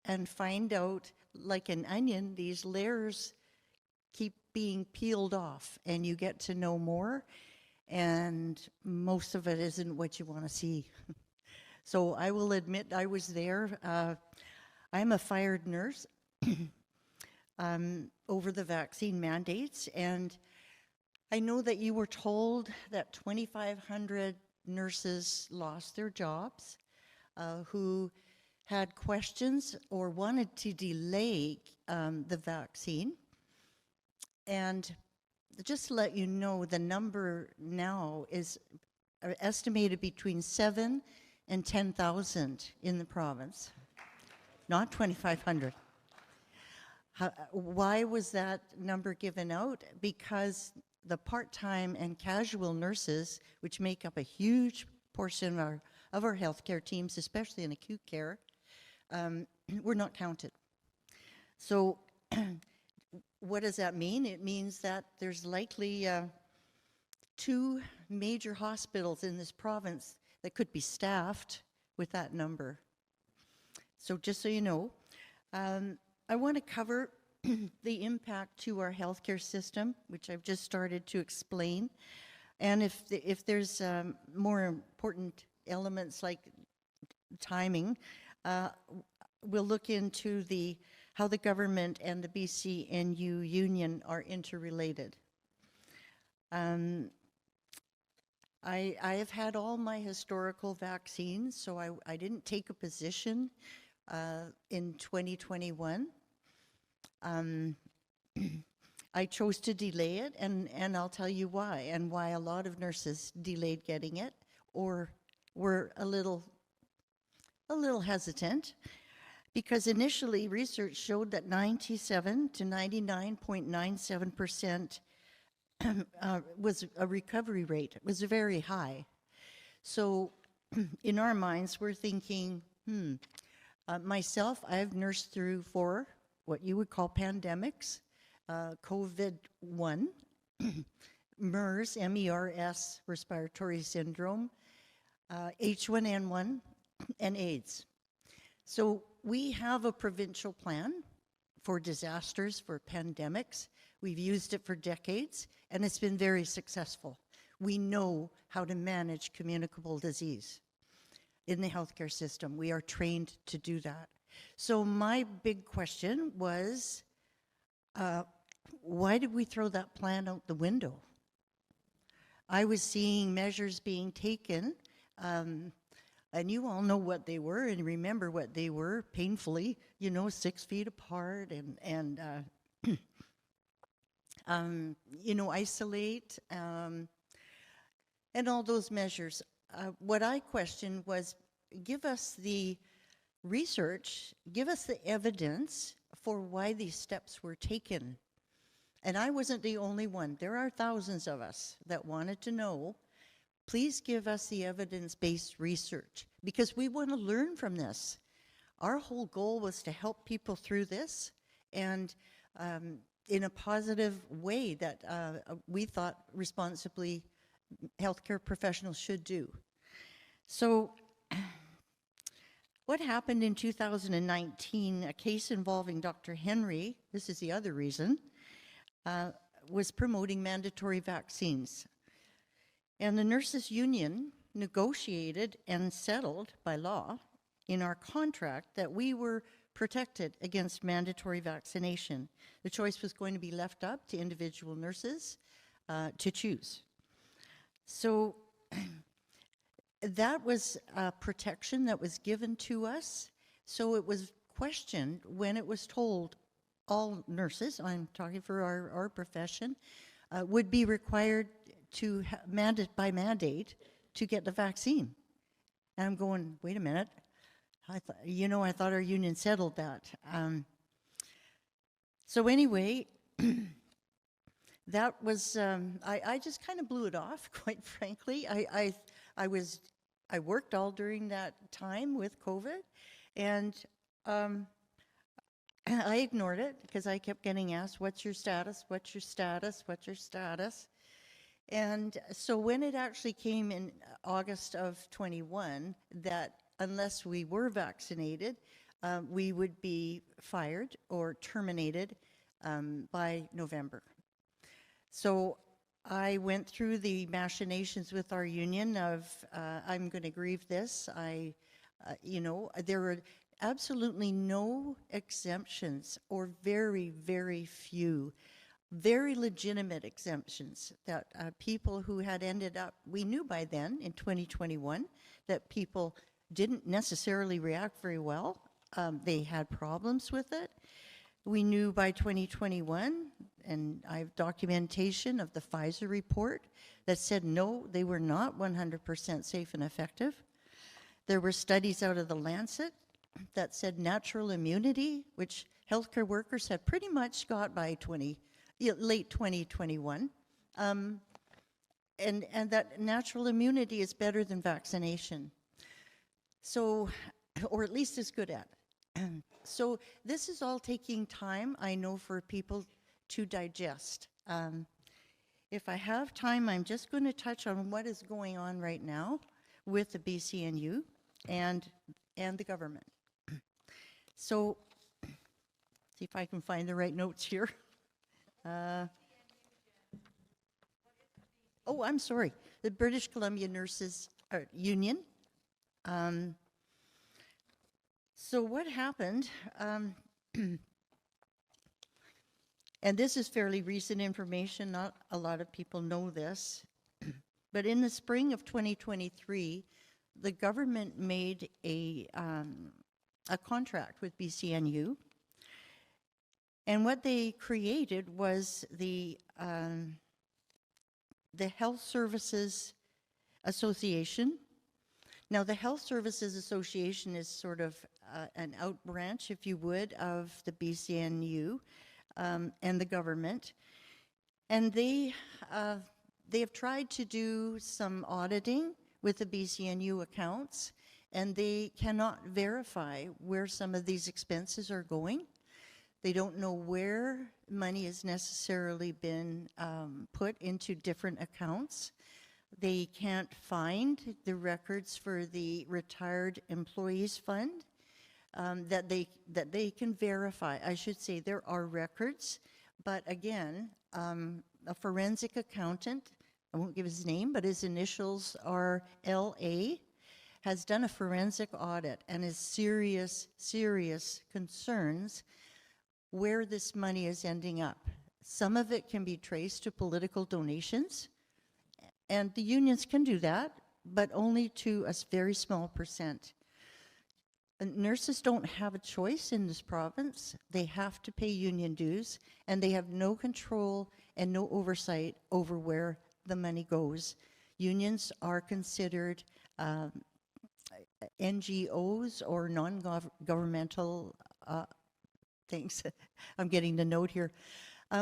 and find out, like an onion, these layers keep being peeled off and you get to know more, and most of it isn't what you want to see. So I will admit I was there. I'm a fired nurse over the vaccine mandates, and I know that you were told that 2,500 nurses lost their jobs, who had questions or wanted to delay the vaccine. And just to let you know, the number now is estimated between 7 and 10,000 in the province, not 2,500. Why was that number given out? Because the part-time and casual nurses, which make up a huge portion of our healthcare teams, especially in acute care, were not counted. So what does that mean? It means that there's likely 2 major hospitals in this province that could be staffed with that number. So just so you know, I want to cover the impact to our healthcare system, which I've just started to explain. And if there's more important elements like timing, we'll look into how the government and the BCNU union are interrelated. I have had all my historical vaccines, so I didn't take a position in 2021. I chose to delay it, and I'll tell you why, and why a lot of nurses delayed getting it or were a little hesitant, because initially research showed that 97 to 99.97% was a recovery rate. It was very high. So in our minds, we're thinking, myself, I've nursed through 4 what you would call pandemics, COVID-1, MERS, M-E-R-S, respiratory syndrome, H1N1, and AIDS. So we have a provincial plan for disasters, for pandemics. We've used it for decades, and it's been very successful. We know how to manage communicable disease in the healthcare system. We are trained to do that. So my big question was, why did we throw that plan out the window? I was seeing measures being taken, and you all know what they were and remember what they were, painfully, 6 feet apart and isolate, and all those measures. What I questioned was, give us the research, give us the evidence for why these steps were taken. And I wasn't the only one. There are thousands of us that wanted to know, please give us the evidence-based research, because we want to learn from this. Our whole goal was to help people through this, and in a positive way that we thought responsibly healthcare professionals should do. So what happened in 2019, a case involving Dr. Henry, this is the other reason, was promoting mandatory vaccines. And the nurses union negotiated and settled by law in our contract that we were protected against mandatory vaccination. The choice was going to be left up to individual nurses to choose. So that was a protection that was given to us. So it was questioned when it was told all nurses, I'm talking for our profession, would be required to by mandate to get the vaccine. And I'm going, wait a minute. I thought our union settled that. So anyway, that was, I just kind of blew it off, quite frankly. I worked all during that time with COVID, and I ignored it because I kept getting asked, what's your status, what's your status, what's your status? And so when it actually came in August of 21 that unless we were vaccinated, we would be fired or terminated by November. So I went through the machinations with our union of, I'm going to grieve this. There were absolutely no exemptions, or very, very few, very legitimate exemptions that people who had ended up, we knew by then in 2021 that people didn't necessarily react very well. They had problems with it. We knew by 2021, and I have documentation of the Pfizer report that said no, they were not 100% safe and effective. There were studies out of the Lancet that said natural immunity, which healthcare workers had pretty much got by late 2021, and that natural immunity is better than vaccination. So, or at least as good at. So this is all taking time, I know, for people to digest. If I have time, I'm just going to touch on what is going on right now with the BCNU and the government. So, see if I can find the right notes here. Oh, I'm sorry. The British Columbia Nurses Union. So what happened, and this is fairly recent information, not a lot of people know this, but in the spring of 2023, the government made a contract with BCNU, and what they created was the Health Services Association. Now, the Health Services Association is sort of an out branch, if you would, of the BCNU and the government. And they have tried to do some auditing with the BCNU accounts, and they cannot verify where some of these expenses are going. They don't know where money has necessarily been put into different accounts. They can't find the records for the Retired Employees Fund that they can verify. I should say there are records, but again, a forensic accountant, I won't give his name, but his initials are LA, has done a forensic audit and has serious concerns where this money is ending up. Some of it can be traced to political donations, and the unions can do that, but only to a very small percent. Nurses don't have a choice in this province. They have to pay union dues, and they have no control and no oversight over where the money goes. Unions are considered NGOs or non-governmental things. I'm getting the note here.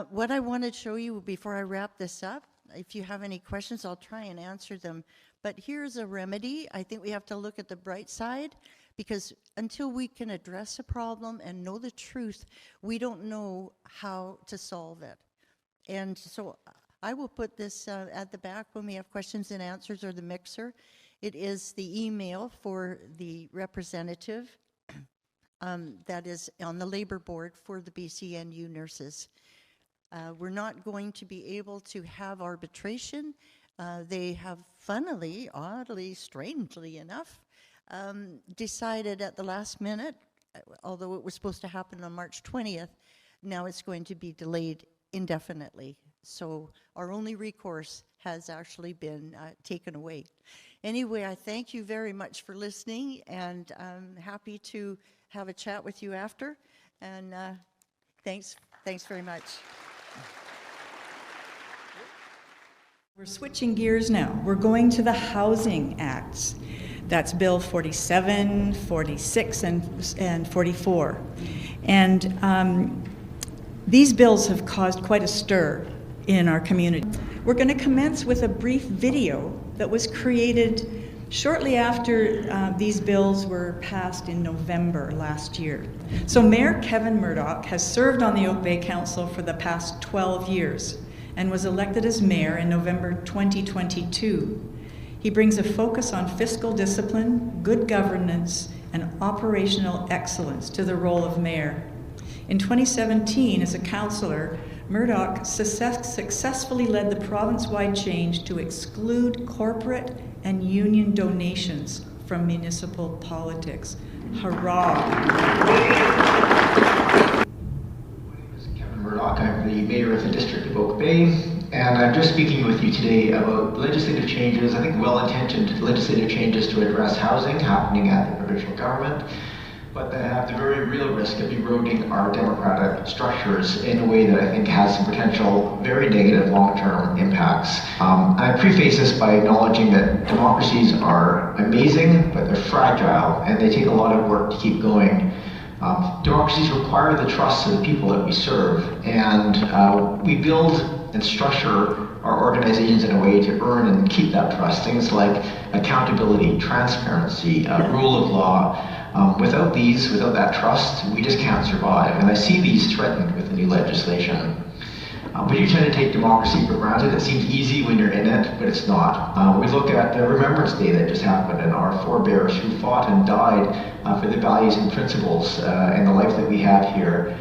What I want to show you before I wrap this up, if you have any questions, I'll try and answer them. But here's a remedy. I think we have to look at the bright side, because until we can address a problem and know the truth, we don't know how to solve it. And so I will put this at the back when we have questions and answers, or the mixer. It is the email for the representative that is on the labor board for the BCNU nurses. We're not going to be able to have arbitration. They have funnily, oddly, strangely enough, decided at the last minute, although it was supposed to happen on March 20th, now it's going to be delayed indefinitely. So our only recourse has actually been taken away. Anyway, I thank you very much for listening, and I'm happy to have a chat with you after. And thanks very much. We're switching gears now. We're going to the Housing Acts. That's Bill 47, 46, and 44. And these bills have caused quite a stir in our community. We're going to commence with a brief video that was created shortly after these bills were passed in November last year. So Mayor Kevin Murdoch has served on the Oak Bay Council for the past 12 years and was elected as mayor in November 2022. He brings a focus on fiscal discipline, good governance, and operational excellence to the role of mayor. In 2017, as a councillor, Murdoch successfully led the province-wide change to exclude corporate and union donations from municipal politics. Hurrah! My name is Kevin Murdoch. I'm the the mayor of the District of Oak Bay, and I'm just speaking with you today about legislative changes, I think well-intentioned legislative changes to address housing happening at the provincial government, but that have the very real risk of eroding our democratic structures in a way that I think has some potential very negative long-term impacts. I preface this by acknowledging that democracies are amazing, but they're fragile, and they take a lot of work to keep going. Democracies require the trust of the people that we serve, and we build and structure our organizations in a way to earn and keep that trust. Things like accountability, transparency, rule of law. Without that trust, we just can't survive. And I see these threatened with the new legislation. We do tend to take democracy for granted. It seems easy when you're in it, but it's not. We look at the Remembrance Day that just happened and our forebears who fought and died for the values and principles and the life that we have here.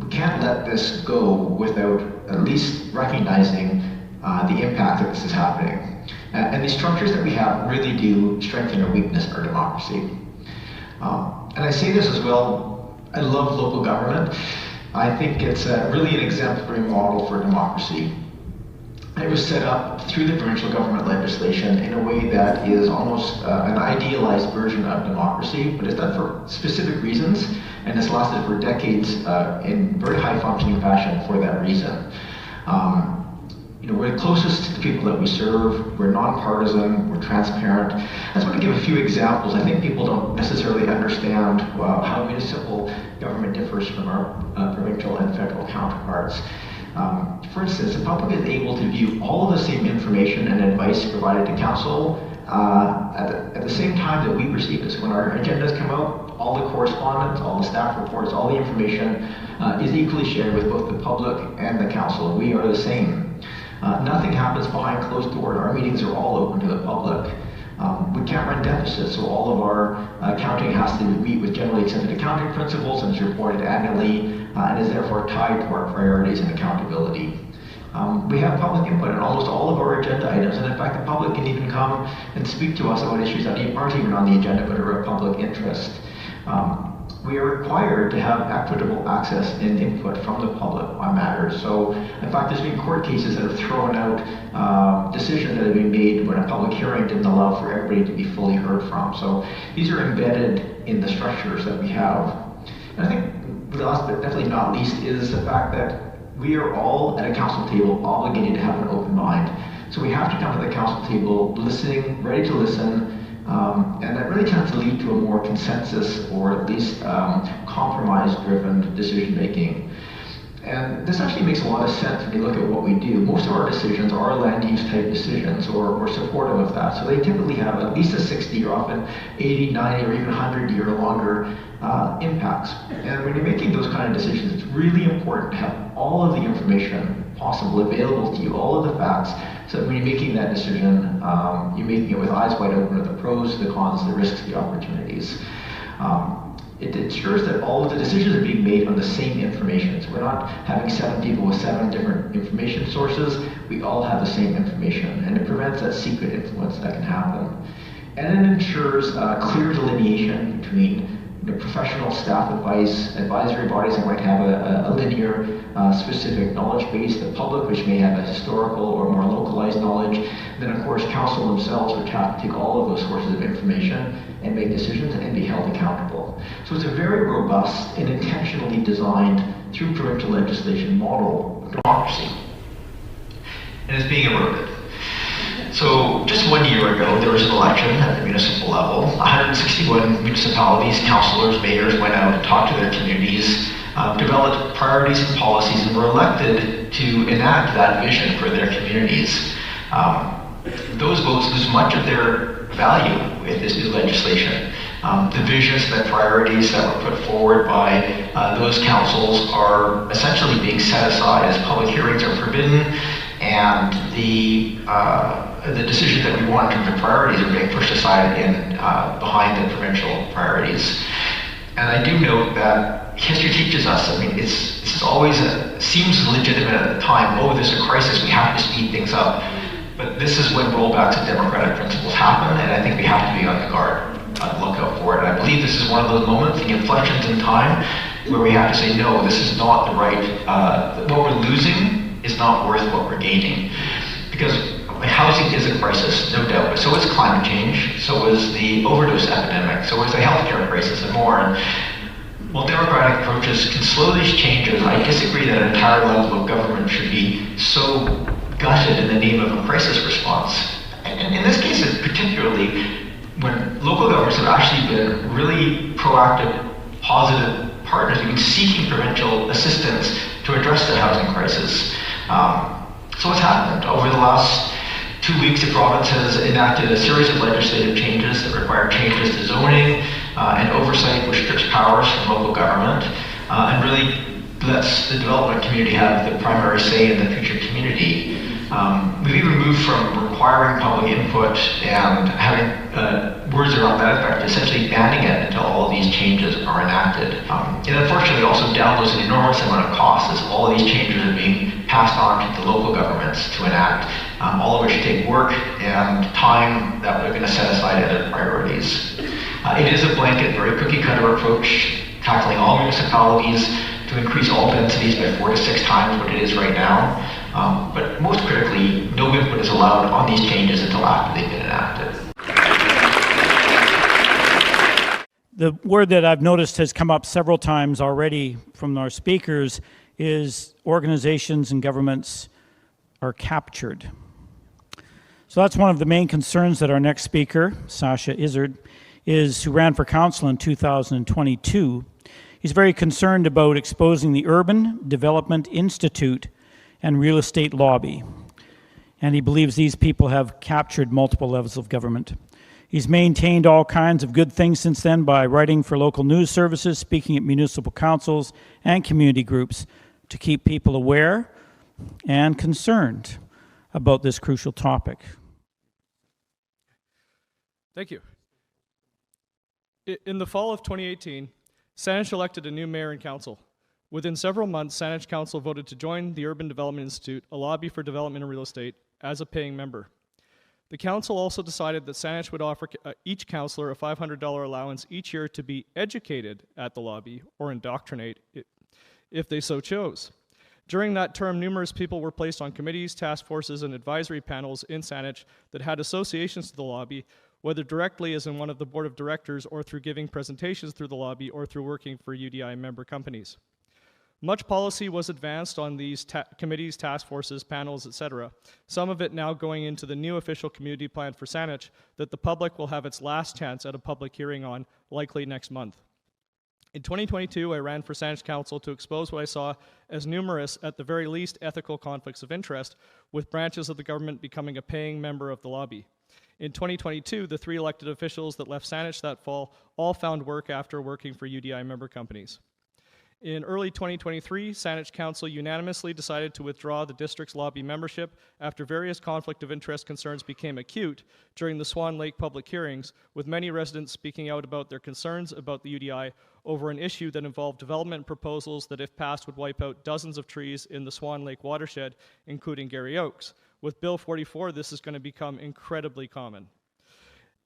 We can't let this go without at least recognizing the impact that this is happening. And these structures that we have really do strengthen or weakness our democracy. And I say this as well, I love local government. I think it's really an exemplary model for democracy. It was set up through the provincial government legislation in a way that is almost an idealized version of democracy, but it's done for specific reasons, and it's lasted for decades in very high functioning fashion for that reason. We're the closest to the people that we serve, we're nonpartisan, we're transparent. I just want to give a few examples. I think people don't necessarily understand how municipal government differs from our provincial and federal counterparts. For instance, the public is able to view all of the same information and advice provided to council at the same time that we receive it. So when our agendas come out, all the correspondence, all the staff reports, all the information is equally shared with both the public and the council. We are the same. Nothing happens behind closed doors. Our meetings are all open to the public. We can't run deficits, so all of our accounting has to meet with generally accepted accounting principles and is reported annually and is therefore tied to our priorities and accountability. We have public input on almost all of our agenda items, and in fact the public can even come and speak to us about issues that aren't even on the agenda but are of public interest. We are required to have equitable access and input from the public on matters. So, in fact, there's been court cases that have thrown out decisions that have been made when a public hearing didn't allow for everybody to be fully heard from. So, these are embedded in the structures that we have. And I think the last but definitely not least is the fact that we are all at a council table obligated to have an open mind. So we have to come to the council table listening, ready to listen, and that really tends to lead to a more consensus or at least compromise-driven decision-making. And this actually makes a lot of sense when you look at what we do. Most of our decisions are land use type decisions or supportive of that. So they typically have at least a 60 or often 80, 90, or even 100-year longer impacts. And when you're making those kind of decisions, it's really important to have all of the information possible available to you, all of the facts, so that when you're making that decision, you're making it with eyes wide open of the pros, the cons, the risks, the opportunities. It ensures that all of the decisions are being made on the same information. So we're not having 7 people with 7 different information sources. We all have the same information, and it prevents that secret influence that can happen. And it ensures clear delineation between professional staff advice, advisory bodies that might have a linear, specific knowledge base, the public, which may have a historical or more localized knowledge. Then, of course, council themselves, which have to take all of those sources of information and make decisions and be held accountable. So it's a very robust and intentionally designed, through provincial legislation, model of democracy. And it's being eroded. So just 1 year ago, there was an election at the municipal level. 161 municipalities, councillors, mayors went out and talked to their communities, developed priorities and policies, and were elected to enact that vision for their communities. Those votes lose much of their value with this new legislation. The visions, the priorities that were put forward by those councils are essentially being set aside as public hearings are forbidden, and the decisions that we want in terms of priorities are being pushed aside behind the provincial priorities. And I do note that history teaches us, this is always seems legitimate at the time. Oh, there's a crisis, we have to speed things up. But this is when rollbacks of democratic principles happen, and I think we have to be on the guard look out for it. And I believe this is one of those moments, the inflections in time, where we have to say, no, this is not the right, what we're losing is not worth what we're gaining. Because housing is a crisis, no doubt, but so is climate change, so is the overdose epidemic, so is the healthcare crisis and more. And while democratic approaches can slow these changes, I disagree that an entire level of government should be so gutted in the name of a crisis response. And in this case, particularly, when local governments have actually been really proactive, positive partners, even seeking provincial assistance to address the housing crisis. So what's happened? Over the last 2 weeks, the province has enacted a series of legislative changes that require changes to zoning and oversight, which strips powers from local government and really lets the development community have the primary say in the future community. We've even moved from requiring public input and having words around that effect to essentially banning it until all of these changes are enacted. It unfortunately also downloads an enormous amount of costs as all of these changes are being passed on to the local governments to enact, all of which take work and time that we're going to set aside other priorities. It is a blanket, very cookie-cutter approach, tackling all municipalities to increase all densities by 4 to 6 times what it is right now. But most critically, no input is allowed on these changes until after they've been enacted. The word that I've noticed has come up several times already from our speakers is organizations and governments are captured. So that's one of the main concerns that our next speaker, Sasha Izard, who ran for council in 2022. He's very concerned about exposing the Urban Development Institute and real estate lobby. And he believes these people have captured multiple levels of government. He's maintained all kinds of good things since then by writing for local news services, speaking at municipal councils and community groups to keep people aware and concerned about this crucial topic. Thank you. In the fall of 2018, Saanich elected a new mayor and council. Within several months, Saanich Council voted to join the Urban Development Institute, a lobby for development and real estate, as a paying member. The council also decided that Saanich would offer each councillor a $500 allowance each year to be educated at the lobby or indoctrinate if they so chose. During that term, numerous people were placed on committees, task forces, and advisory panels in Saanich that had associations to the lobby, whether directly as in one of the board of directors or through giving presentations through the lobby or through working for UDI member companies. Much policy was advanced on these committees, task forces, panels, etc., some of it now going into the new official community plan for Saanich that the public will have its last chance at a public hearing on, likely next month. In 2022, I ran for Saanich Council to expose what I saw as numerous, at the very least, ethical conflicts of interest, with branches of the government becoming a paying member of the lobby. In 2022, the 3 elected officials that left Saanich that fall all found work after working for UDI member companies. In early 2023, Saanich Council unanimously decided to withdraw the district's lobby membership after various conflict of interest concerns became acute during the Swan Lake public hearings, with many residents speaking out about their concerns about the UDI over an issue that involved development proposals that, if passed, would wipe out dozens of trees in the Swan Lake watershed, including Gary Oaks. With Bill 44, this is going to become incredibly common.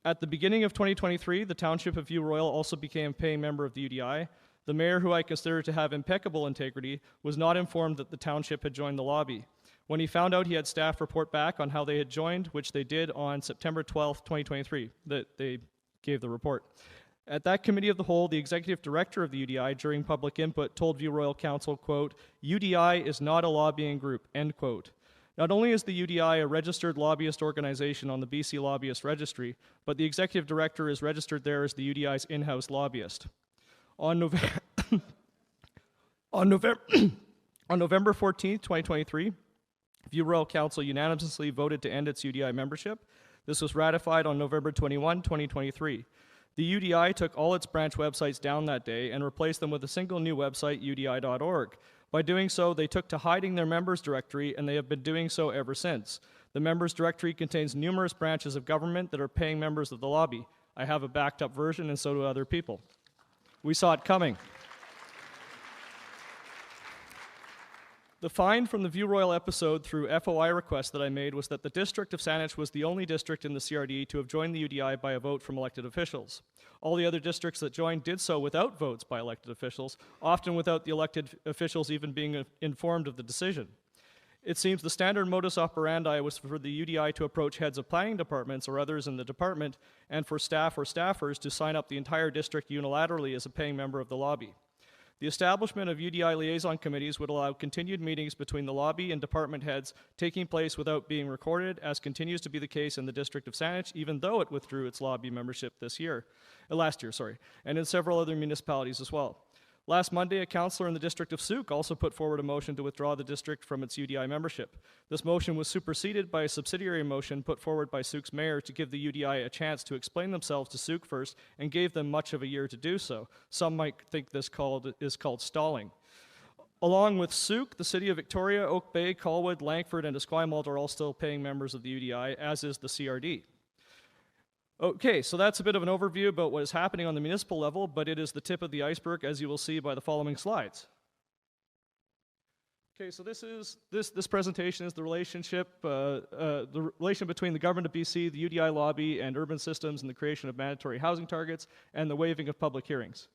At the beginning of 2023, the Township of View Royal also became a paying member of the UDI. The mayor, who I consider to have impeccable integrity, was not informed that the township had joined the lobby. When he found out, he had staff report back on how they had joined, which they did on September 12th, 2023, that they gave the report. At that committee of the whole, the executive director of the UDI, during public input, told View Royal Council, quote, "UDI is not a lobbying group," end quote. Not only is the UDI a registered lobbyist organization on the BC Lobbyist Registry, but the executive director is registered there as the UDI's in-house lobbyist. On November 14th, 2023, View Royal Council unanimously voted to end its UDI membership. This was ratified on November 21, 2023. The UDI took all its branch websites down that day and replaced them with a single new website, udi.org. By doing so, they took to hiding their members directory, and they have been doing so ever since. The members directory contains numerous branches of government that are paying members of the lobby. I have a backed up version, and so do other people. We saw it coming. The find from the View Royal episode through FOI request that I made was that the district of Saanich was the only district in the CRD to have joined the UDI by a vote from elected officials. All the other districts that joined did so without votes by elected officials, often without the elected officials even being informed of the decision. It seems the standard modus operandi was for the UDI to approach heads of planning departments or others in the department, and for staff or staffers to sign up the entire district unilaterally as a paying member of the lobby. The establishment of UDI liaison committees would allow continued meetings between the lobby and department heads taking place without being recorded, as continues to be the case in the District of Saanich, even though it withdrew its lobby membership last year, and in several other municipalities as well. Last Monday, a councillor in the district of Souk also put forward a motion to withdraw the district from its UDI membership. This motion was superseded by a subsidiary motion put forward by Souk's mayor to give the UDI a chance to explain themselves to Souk first, and gave them much of a year to do so. Some might think this is called stalling. Along with Souk, the city of Victoria, Oak Bay, Colwood, Langford, and Esquimalt are all still paying members of the UDI, as is the CRD. Okay, so that's a bit of an overview about what is happening on the municipal level, but it is the tip of the iceberg, as you will see by the following slides. Okay, so this presentation is the relation between the government of BC, the UDI lobby, and urban systems in the creation of mandatory housing targets and the waiving of public hearings.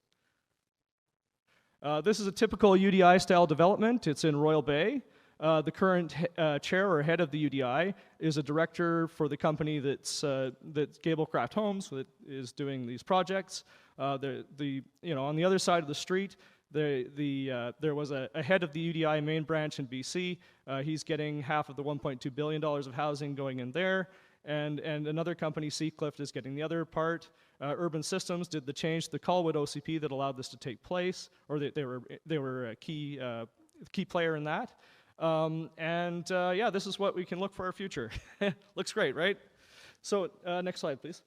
This is a typical UDI-style development. It's in Royal Bay. The current chair or head of the UDI is a director for the company that's Gablecraft Homes that is doing these projects. On the other side of the street, there was a head of the UDI main branch in BC. He's getting half of the $1.2 billion of housing going in there, and another company, Seacliff, is getting the other part. Urban Systems did the change to the Colwood OCP that allowed this to take place, or they were a key player in that. Yeah, this is what we can look for our future. Looks great, right? So next slide, please.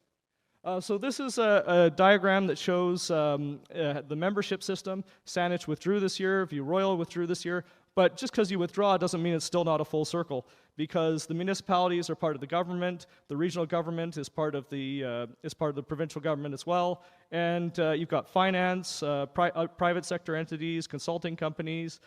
So this is a diagram that shows the membership system. Saanich withdrew this year, View Royal withdrew this year, but just because you withdraw doesn't mean it's still not a full circle, because the municipalities are part of the government, the regional government is part of the provincial government as well, and you've got finance, private sector entities, consulting companies,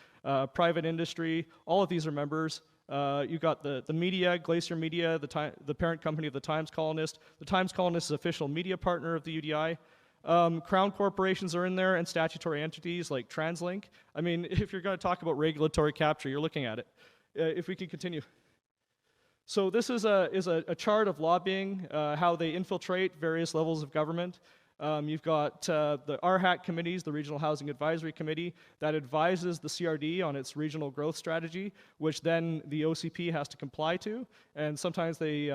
private industry. All of these are members. You've got the media, Glacier Media, the parent company of the Times Colonist. The Times Colonist is official media partner of the UDI. Crown corporations are in there, and statutory entities like TransLink. I mean, if you're going to talk about regulatory capture, you're looking at it. If we can continue. So this is a chart of lobbying, how they infiltrate various levels of government. You've got the RHAC committees, the Regional Housing Advisory Committee, that advises the CRD on its regional growth strategy, which then the OCP has to comply to. And sometimes they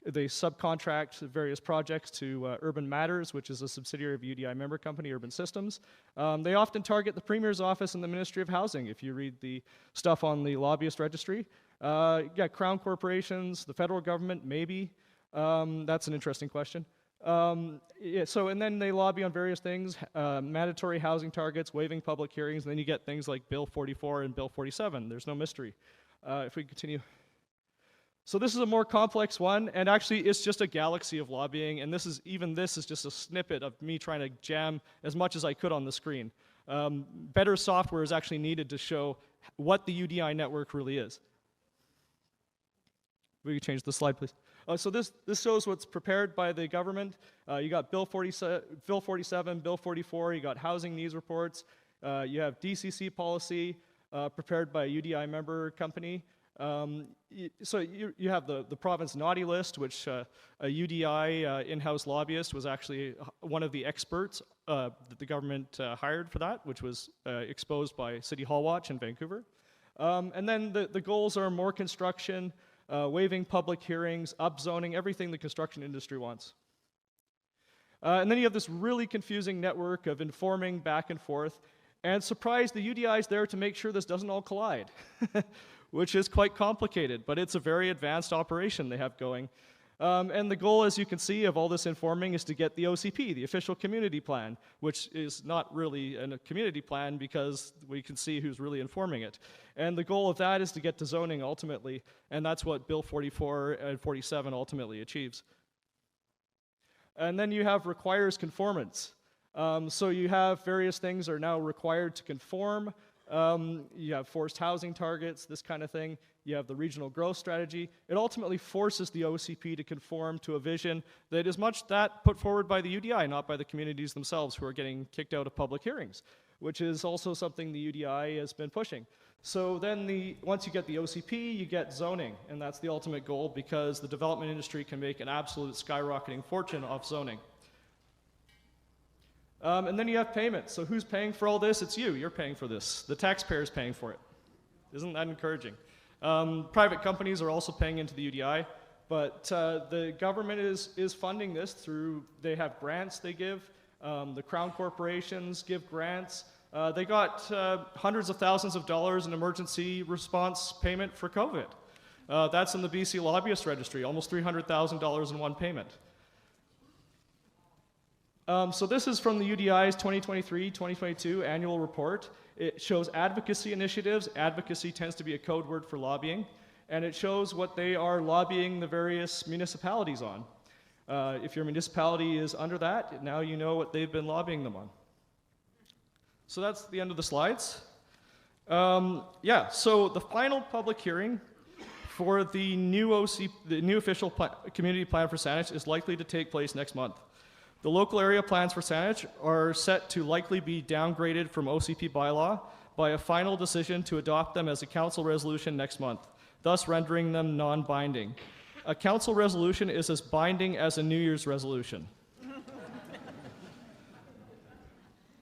subcontract various projects to Urban Matters, which is a subsidiary of UDI member company, Urban Systems. They often target the Premier's office and the Ministry of Housing, if you read the stuff on the lobbyist registry. Yeah, Crown corporations, the federal government, maybe. That's an interesting question. Yeah, so, and then they lobby on various things, mandatory housing targets, waiving public hearings, and then you get things like Bill 44 and Bill 47. There's no mystery. If we continue. So this is a more complex one, and actually it's just a galaxy of lobbying, and this is just a snippet of me trying to jam as much as I could on the screen. Better software is actually needed to show what the UDI network really is. We can change the slide, please. So this shows what's prepared by the government. You got Bill 47, Bill 44, you got housing needs reports, you have DCC policy prepared by a UDI member company. So you have the province naughty list, which a UDI in-house lobbyist was actually one of the experts that the government hired for that, which was exposed by City Hall Watch in Vancouver. And then the goals are more construction, waiving public hearings, upzoning, everything the construction industry wants. And then you have this really confusing network of informing back and forth, and surprise, the UDI is there to make sure this doesn't all collide, which is quite complicated, but it's a very advanced operation they have going. And the goal, as you can see, of all this informing is to get the OCP, the official community plan, which is not really a community plan because we can see who's really informing it. And the goal of that is to get to zoning ultimately, and that's what Bill 44 and 47 ultimately achieves. And then you have requires conformance. So you have various things are now required to conform. You have forced housing targets, this kind of thing. You have the regional growth strategy. It ultimately forces the OCP to conform to a vision that is much that put forward by the UDI, not by the communities themselves who are getting kicked out of public hearings, which is also something the UDI has been pushing. So then once you get the OCP, you get zoning, and that's the ultimate goal because the development industry can make an absolute skyrocketing fortune off zoning. And then you have payments. So who's paying for all this? It's you. You're paying for this. The taxpayer's paying for it. Isn't that encouraging? Private companies are also paying into the UDI, but the government is funding this through, they have grants they give. The crown corporations give grants. They got hundreds of thousands of dollars in emergency response payment for COVID. That's in the BC Lobbyist Registry, almost $300,000 in one payment. So this is from the UDI's 2023-2022 annual report. It shows advocacy initiatives. Advocacy tends to be a code word for lobbying. And it shows what they are lobbying the various municipalities on. If your municipality is under that, now you know what they've been lobbying them on. So that's the end of the slides. Yeah, so the final public hearing for the new official community plan for Saanich is likely to take place next month. The local area plans for Saanich are set to likely be downgraded from OCP bylaw by a final decision to adopt them as a council resolution next month, thus rendering them non-binding. A council resolution is as binding as a New Year's resolution.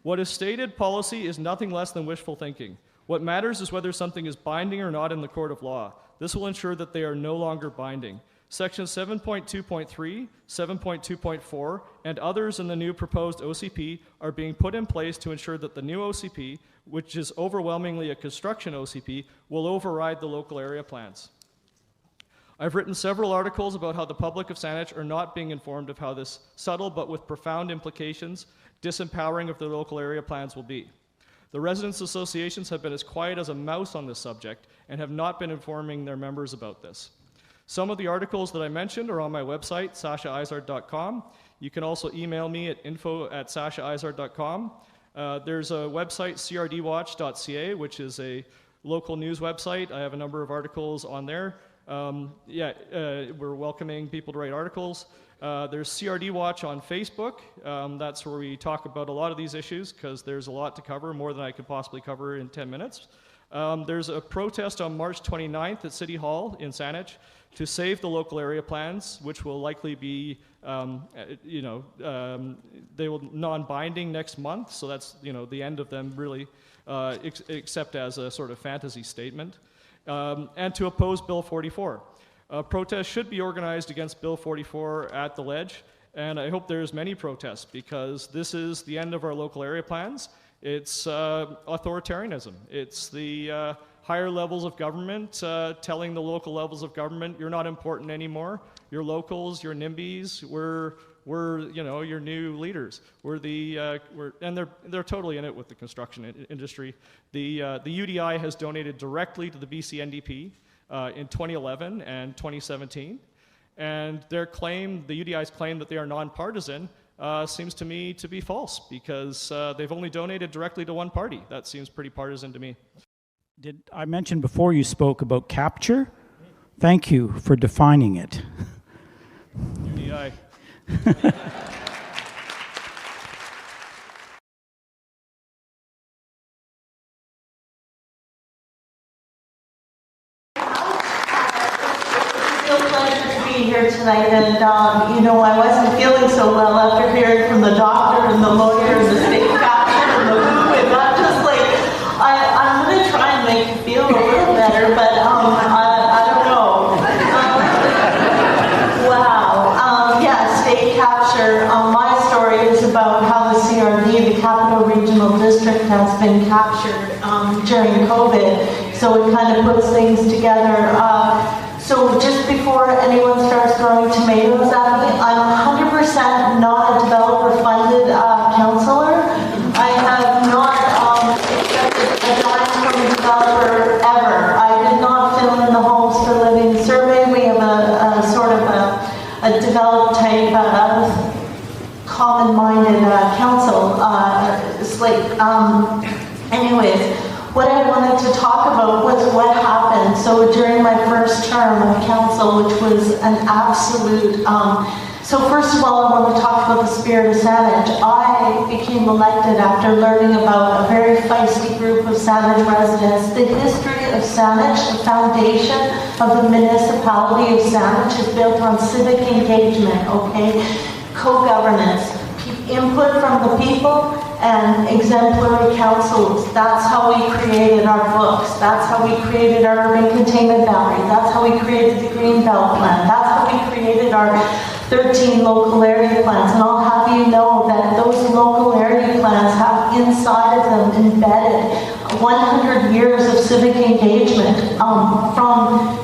What is stated policy is nothing less than wishful thinking. What matters is whether something is binding or not in the court of law. This will ensure that they are no longer binding. Sections 7.2.3, 7.2.4, and others in the new proposed OCP are being put in place to ensure that the new OCP, which is overwhelmingly a construction OCP, will override the local area plans. I've written several articles about how the public of Saanich are not being informed of how this subtle but with profound implications disempowering of the local area plans will be. The residents' associations have been as quiet as a mouse on this subject and have not been informing their members about this. Some of the articles that I mentioned are on my website, sashaizard.com. You can also email me at info@sashaizard.com. There's a website, crdwatch.ca, which is a local news website. I have a number of articles on there. We're welcoming people to write articles. There's CRD Watch on Facebook. That's where we talk about a lot of these issues because there's a lot to cover, more than I could possibly cover in 10 minutes. There's a protest on March 29th at City Hall in Saanich to save the local area plans, which will likely be, they will non-binding next month. So that's, the end of them really, except as a sort of fantasy statement. And to oppose Bill 44. Protests should be organized against Bill 44 at the Ledge, and I hope there's many protests because this is the end of our local area plans. It's authoritarianism. It's the higher levels of government telling the local levels of government, you're not important anymore. You're locals, you're NIMBYs, we're your new leaders. And they're totally in it with the construction industry. The UDI has donated directly to the BC NDP in 2011 and 2017, and the UDI's claim that they are nonpartisan seems to me to be false because they've only donated directly to one party. That seems pretty partisan to me. Did I mention before you spoke about capture? Thank you for defining it. UDI. Here tonight, and I wasn't feeling so well after hearing from the doctor and the lawyer and the state capture and the who, and I'm just like, I'm going to try and make you feel a little better, but I don't know. State capture. My story is about how the CRD, the Capital Regional District, has been captured during COVID, so it kind of puts things together. So just before anyone starts throwing tomatoes at me, I'm 100% not a developer-funded councillor. I have not accepted a dime from a developer ever. I did not fill in the Homes for Living survey. We have a sort of a developed type common-minded council slate. Anyways, what I wanted to talk about was what happened. So during my first term of council, which was an absolute, so first of all, I want to talk about the spirit of Saanich. I became elected after learning about a very feisty group of Saanich residents. The history of Saanich, the foundation of the municipality of Saanich is built on civic engagement, okay? Co-governance, input from the people, and exemplary councils. That's how we created our books. That's how we created our urban containment boundary. That's how we created the green belt plan. That's how we created our 13 local area plans. And I'll have you know that those local area plans have inside of them embedded 100 years of civic engagement from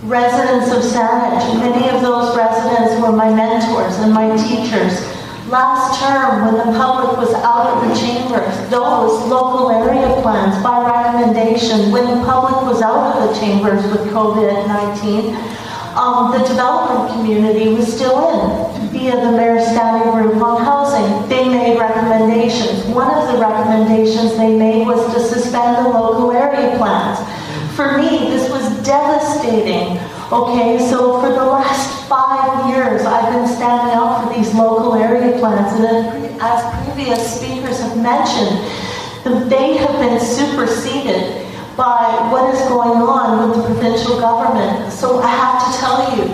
residents of Saanich. Many of those residents were my mentors and my teachers. Last term, when the public was out of the chambers, those local area plans, by recommendation, when the public was out of the chambers with COVID-19, the development community was still in via the Mayor's Standing Group on Housing. They made recommendations. One of the recommendations they made was to suspend the local area plans. For me, this was devastating. Okay, so for the last 5 years, I've been standing up for these local area plans, and as previous speakers have mentioned, they have been superseded by what is going on with the provincial government. So I have to tell you,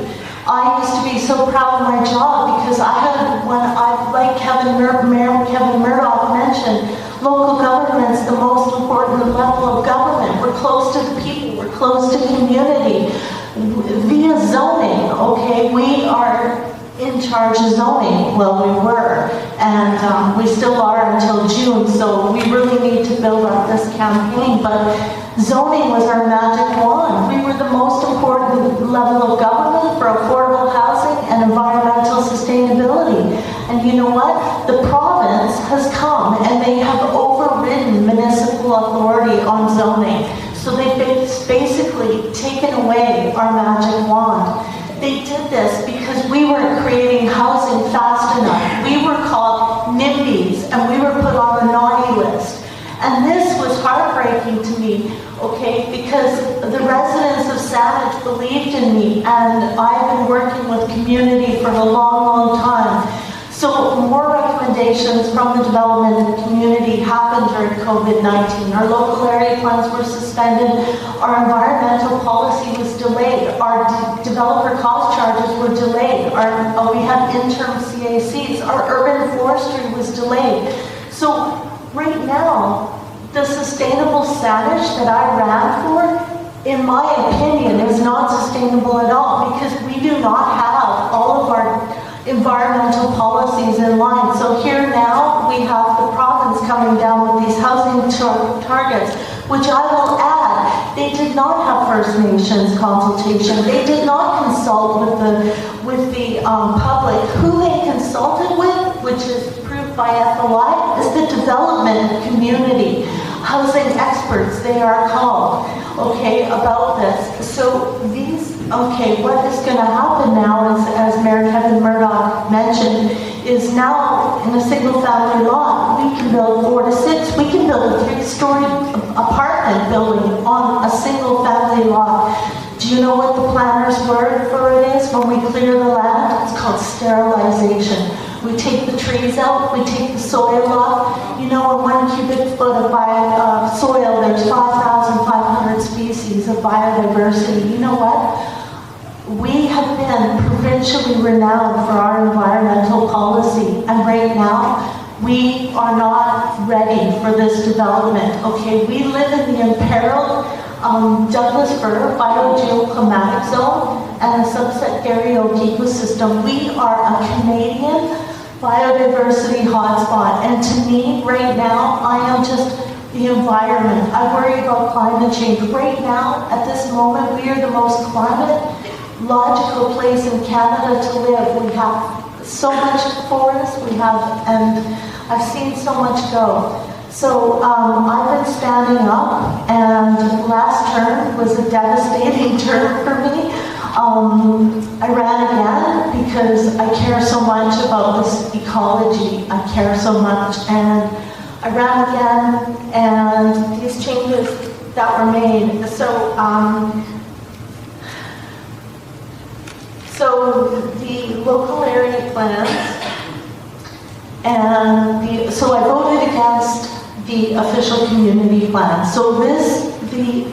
I used to be so proud of my job because like Mayor Kevin Murdoch mentioned, local government's the most important level of government. We're close to the people, we're close to community. Via zoning, okay, we are in charge of zoning. Well, we were, and we still are until June, so we really need to build up this campaign, but zoning was our magic wand. We were the most important level of government for affordable housing and environmental sustainability. And you know what? The province has come and they have overridden municipal authority on zoning. So they've basically taken away our magic wand. They did this because we weren't creating housing fast enough. We were called NIMBYs and we were put on the naughty list. And this was heartbreaking to me, okay, because the residents of Saanich believed in me, and I've been working with community for a long, long time. So more recommendations from the development community happened during COVID-19. Our local area plans were suspended. Our environmental policy was delayed. Our developer cost charges were delayed. We had interim CACs. Our urban forestry was delayed. So right now, the sustainable Saanich that I ran for, in my opinion, is not sustainable at all because we do not have all of our environmental policies in line. So here now we have the province coming down with these housing targets, which I will add, they did not have First Nations consultation. They did not consult with the public. Who they consulted with, which is proved by FOI, is the development community. Housing experts, they are called, okay, about this. So what is going to happen now is, as Mayor Kevin Murdoch mentioned, is now in a single family lot, we can build 4 to 6, we can build a 3-story apartment building on a single family lot. Do you know what the planner's word for it is when we clear the land? It's called sterilization. We take the trees out, we take the soil off. You know, in 1 cubic foot of soil, there's 5,500 species of biodiversity. You know what? We have been provincially renowned for our environmental policy, and right now, we are not ready for this development, okay? We live in the imperiled Douglas fir biogeoclimatic zone and the Sunset Dairy Oak ecosystem. We are a Canadian biodiversity hotspot, and to me, right now, I am just the environment. I worry about climate change. Right now, at this moment, we are the most climate-logical place in Canada to live. We have so much forest, and I've seen so much go. So I've been standing up, and last term was a devastating term for me. I ran again because I care so much about this ecology. I care so much, and I ran again, and these changes that were made. So the local area plans, and so I voted against the official community plan. So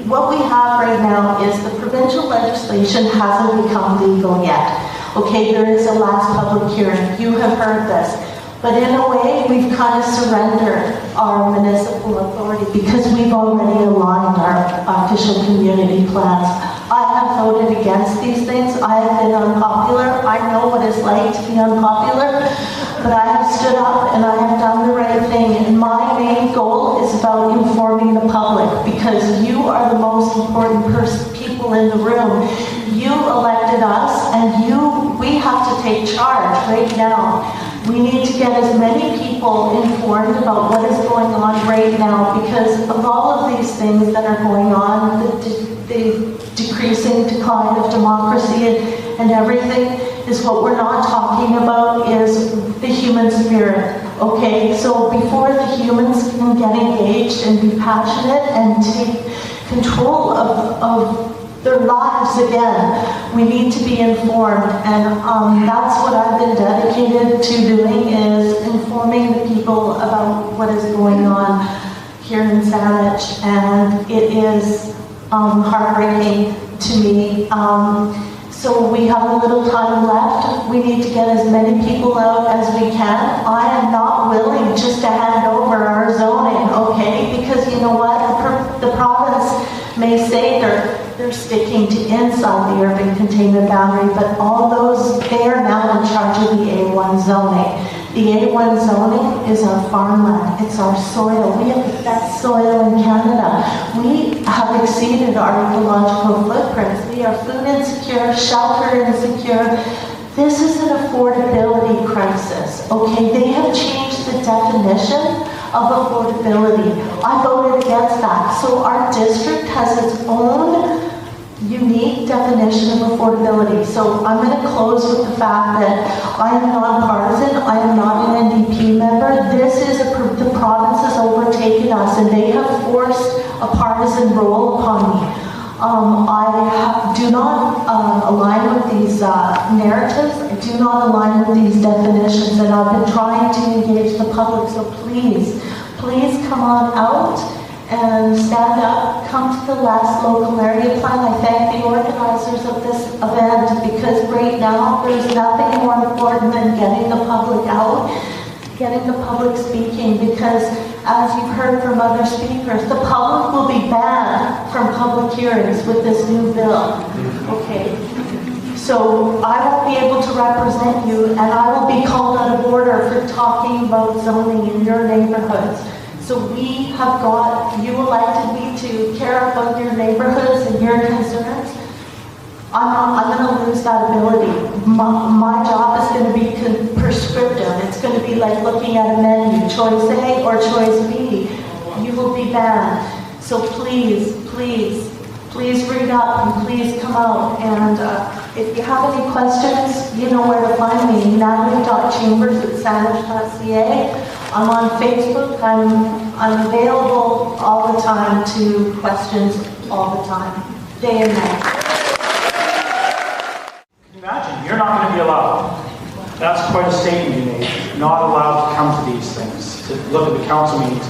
what we have right now is the provincial legislation hasn't become legal yet. Okay, there is a last public hearing. You have heard this. But in a way, we've kind of surrendered our municipal authority because we've already aligned our official community plans. I have voted against these things. I have been unpopular. I know what it's like to be unpopular, but I have stood up and I have done the right thing. And my main goal is about informing the public, because you are the most important people in the room. You elected us, and we have to take charge right now. We need to get as many people informed about what is going on right now, because of all of these things that are going on, the decreasing decline of democracy and everything, is what we're not talking about is the human spirit. Okay, so before the humans can get engaged and be passionate and take control of their lives again, we need to be informed, and that's what I've been dedicated to doing, is informing the people about what is going on here in Saanich, and it is heartbreaking to me. So we have a little time left. We need to get as many people out as we can. I am not willing just to hand over our zoning, okay? Because you know what? The province may say they're sticking to inside the urban containment boundary, but all those, they are now in charge of the A1 zoning. The A1 zoning is our farmland, it's our soil. We have the best soil in Canada. We have exceeded our ecological footprints. We are food insecure, shelter insecure. This is an affordability crisis, okay? They have changed the definition of affordability. I voted against that. So our district has its own unique definition of affordability. So I'm going to close with the fact that I am nonpartisan. I am not an NDP member. The province has overtaken us, and they have forced a partisan role upon me. I do not align with these narratives. I do not align with these definitions, and I've been trying to engage the public. So please come on out and stand up, come to the last local area plan. I thank the organizers of this event, because right now there's nothing more important than getting the public out, getting the public speaking, because as you've heard from other speakers, the public will be banned from public hearings with this new bill. Okay. So I won't be able to represent you, and I will be called out of order for talking about zoning in your neighborhoods. So we have got, you elected me to care about your neighborhoods and your concerns. I'm going to lose that ability. My job is going to be prescriptive. It's going to be like looking at a menu, choice A or choice B. You will be banned. So please read up and please come out. And if you have any questions, you know where to find me. Natalie.chambers@saanich.ca. I'm on Facebook. I'm available all the time to questions all the time, day and night. Imagine, you're not going to be allowed. That's quite a statement you made. Not allowed to come to these things, to look at the council meetings.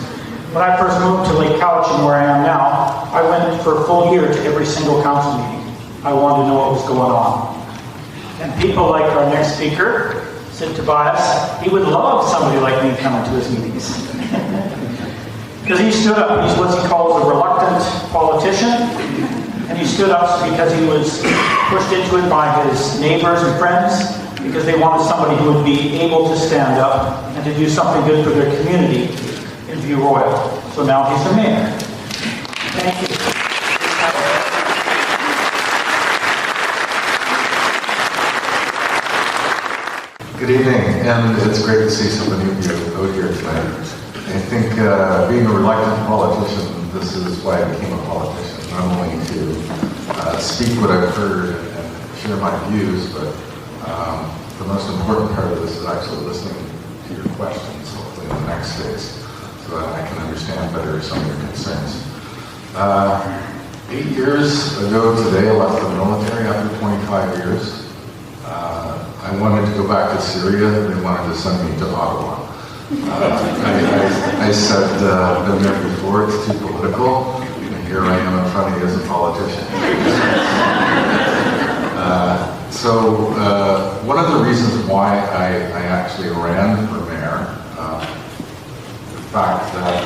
When I first moved to Lake Cowichan, where I am now, I went for a full year to every single council meeting. I wanted to know what was going on. And people like our next speaker, Sid Tobias, he would love somebody like me coming to his meetings. Because he stood up, he's what he calls a reluctant politician, and he stood up because he was pushed into it by his neighbors and friends, because they wanted somebody who would be able to stand up and to do something good for their community in View Royal. So now he's the mayor. Thank you. Good evening, and it's great to see so many of you out here tonight. I think being a reluctant politician, this is why I became a politician, not only to speak what I've heard and share my views, but the most important part of this is actually listening to your questions, hopefully in the next phase. so I can understand better some of your concerns. 8 years ago today, I left the military after 25 years. I wanted to go back to Syria. They wanted to send me to Ottawa. I said, been there before, it's too political. And here I am in front of you as a politician. One of the reasons why I actually ran for mayor, the fact that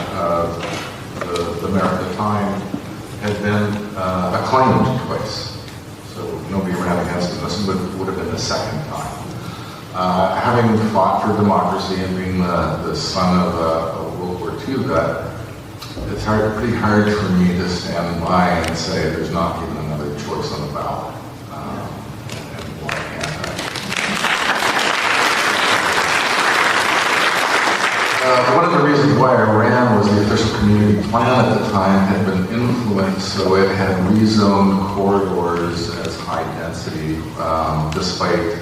the mayor at the time had been acclaimed twice. So nobody ran against him. This would have been the second time. Having fought for democracy and being the son of a World War II vet, it's pretty hard for me to stand by and say there's not even another choice on the ballot. And why can't I? One of the reasons why I ran was the official community plan at the time had been influenced, so it had rezoned corridors as high density, despite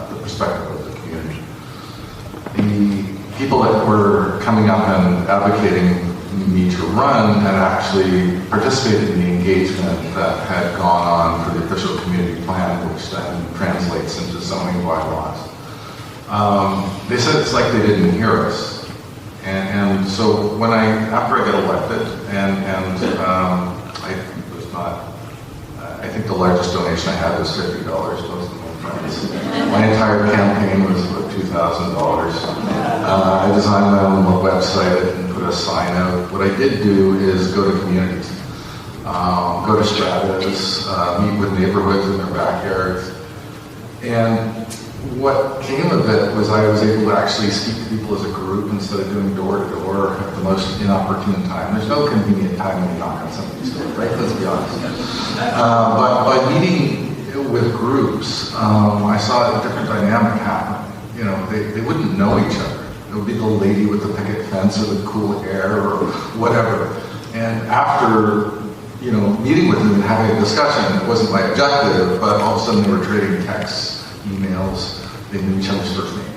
the perspective of the community. The people that were coming up and advocating me to run had actually participated in the engagement that had gone on for the official community plan, which then translates into zoning bylaws. They said it's like they didn't hear us. And so when after I got elected, I think the largest donation I had was $50, most of my friends. My entire campaign was about $2,000. I designed my own website and put a sign out. What I did do is go to communities, go to stratas, meet with neighborhoods in their backyards. And what came of it was I was able to actually speak to people as a group instead of doing door-to-door at the most inopportune time. There's no convenient time when you knock on somebody's door, right? Let's be honest. But by meeting with groups, I saw a different dynamic happen. You know, they wouldn't know each other. It would be the lady with the picket fence or the cool hair or whatever. And after, you know, meeting with them and having a discussion, it wasn't my objective, but all of a sudden they were trading texts, emails, they knew each other's first name.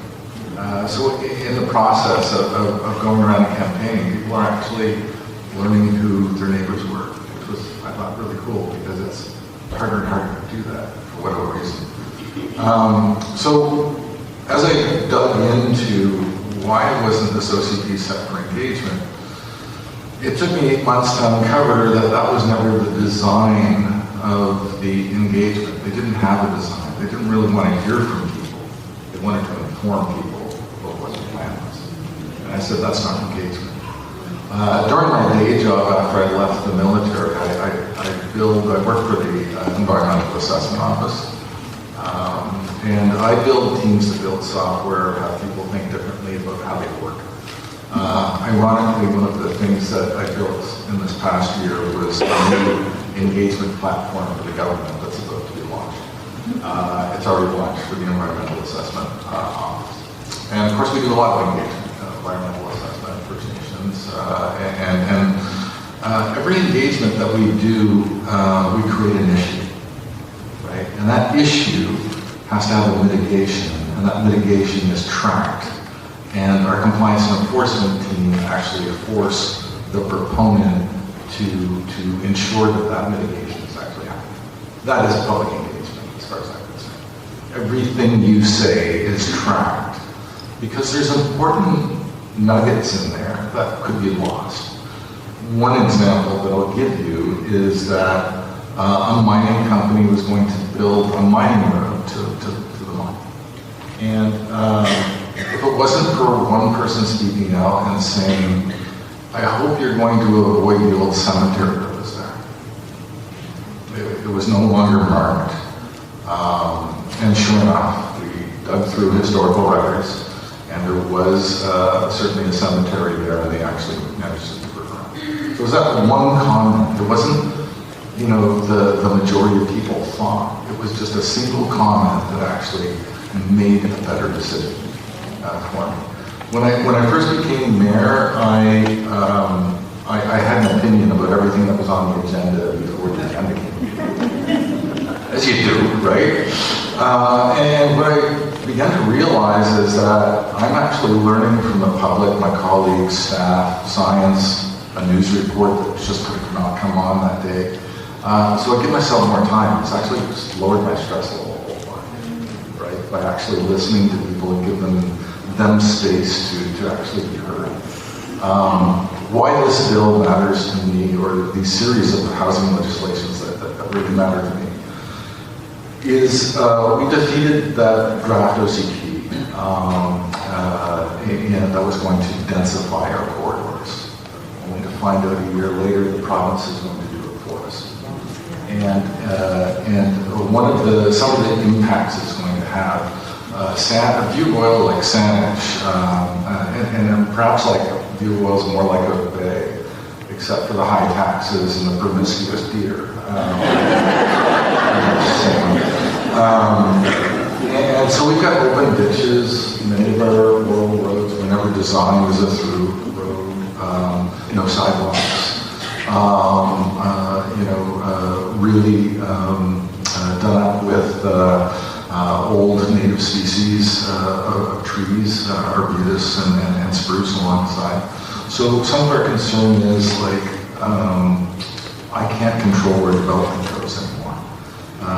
So in the process of going around and campaigning, people are actually learning who their neighbors were, which was, I thought, really cool because it's harder and harder to do that for whatever reason. So as I dug into why wasn't this OCP set for engagement, it took me 8 months to uncover that that was never the design of the engagement. They didn't have a design. They didn't really want to hear from people. They wanted to inform people about what the plan was. And I said, that's not engagement. During my day job after I left the military, I worked for the Environmental Assessment Office. And I build teams to build software, have people think differently about how they work. Ironically, one of the things that I built in this past year was a new engagement platform for the government that's about to be launched. It's already launched for the Environmental Assessment Office. And of course we do a lot of engagement, environmental assessment, First Nations, every engagement that we do, we create an issue, right? And that issue has to have a mitigation, and that mitigation is tracked. And our compliance and enforcement team actually force the proponent to ensure that that mitigation is actually happening. That is public engagement, as far as I'm concerned. Everything you say is tracked because there's important nuggets in there that could be lost. One example that I'll give you is that a mining company was going to build a mining road to the mine. And if it wasn't for one person speaking out and saying, I hope you're going to avoid the old cemetery that was there. It was no longer marked. And sure enough, we dug through historical records, and there was certainly a cemetery there, and they actually managed to keep it around. So it was that one comment. It wasn't, you know, the majority of people thought. It was just a single comment that actually made a better decision for me. When I first became mayor, I had an opinion about everything that was on the agenda before the agenda came. As you do, right? And what I began to realize is that I'm actually learning from the public, my colleagues, staff, science, a news report that just could not come on that day. So I give myself more time. It's actually just lowered my stress level a whole lot, right? By actually listening to people and give them space to actually be heard. Why this bill matters to me, or these series of housing legislations that really matter to me, is we defeated that draft OCP, and that was going to densify our corridors. Only to find out a year later the province is going to do it for us. And some of the impacts it's going to have, view oil like Saanich, and perhaps like view oil is more like a bay, except for the high taxes and the promiscuous deer. And so we've got open ditches. Many of our rural roads were never designed as a through road. No sidewalks. Really done up with old native species of trees, arbutus and spruce alongside. So some of our concern is I can't control where development goes anymore.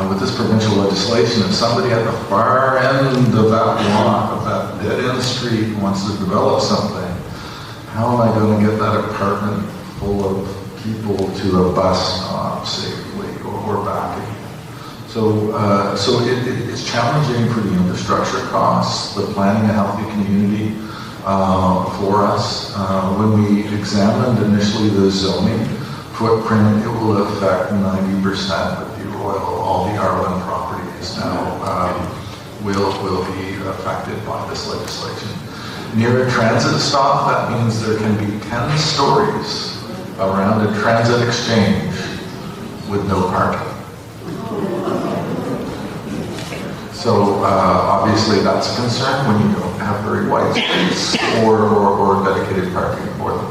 With this provincial legislation, if somebody at the far end of that block, of that dead-end street wants to develop something, how am I going to get that apartment full of people to a bus stop safely or back again? So it's challenging for the infrastructure costs, the planning a healthy community for us. When we examined initially the zoning footprint, it will affect 90% of the oil. All the Arlen properties now will be affected by this legislation. Near a transit stop, that means there can be 10 stories around a transit exchange with no parking. So obviously that's a concern when you don't have very wide space or dedicated parking for them.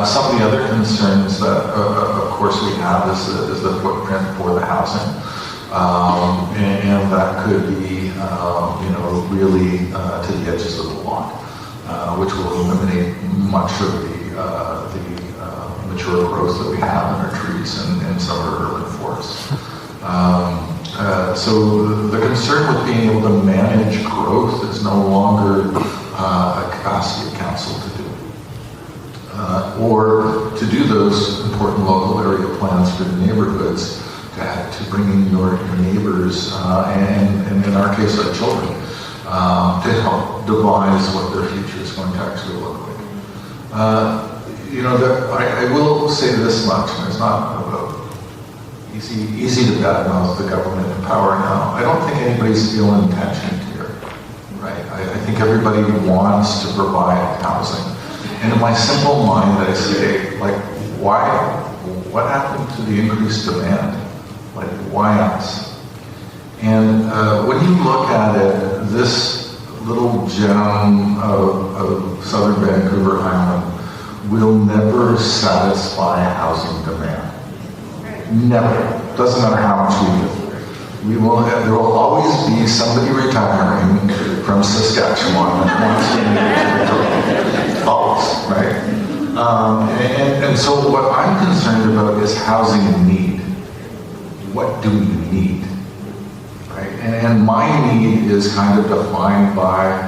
Some of the other concerns that of course we have is the footprint for the housing. And that could be really to the edges of the lot, which will eliminate much of the mature growth that we have in our trees and some of our urban forests. So the concern with being able to manage growth is no longer a capacity of council to do. Or to do those important local area plans for the neighborhoods, to bring in your neighbors, and in our case our children, to help devise what their future is going to actually look like. I will say this much, and it's not easy to badmouth the government in power now. I don't think anybody's feeling intentioned here, right? I think everybody wants to provide housing. And in my simple mind, I say, what happened to the increased demand? Why us? And when you look at it, this little gem of southern Vancouver Island will never satisfy housing demand. Never. Doesn't matter how much we do. There will always be somebody retiring from Saskatchewan that wants to move to Always, right? And so what I'm concerned about is housing need. What do we need? Right? And my need is kind of defined by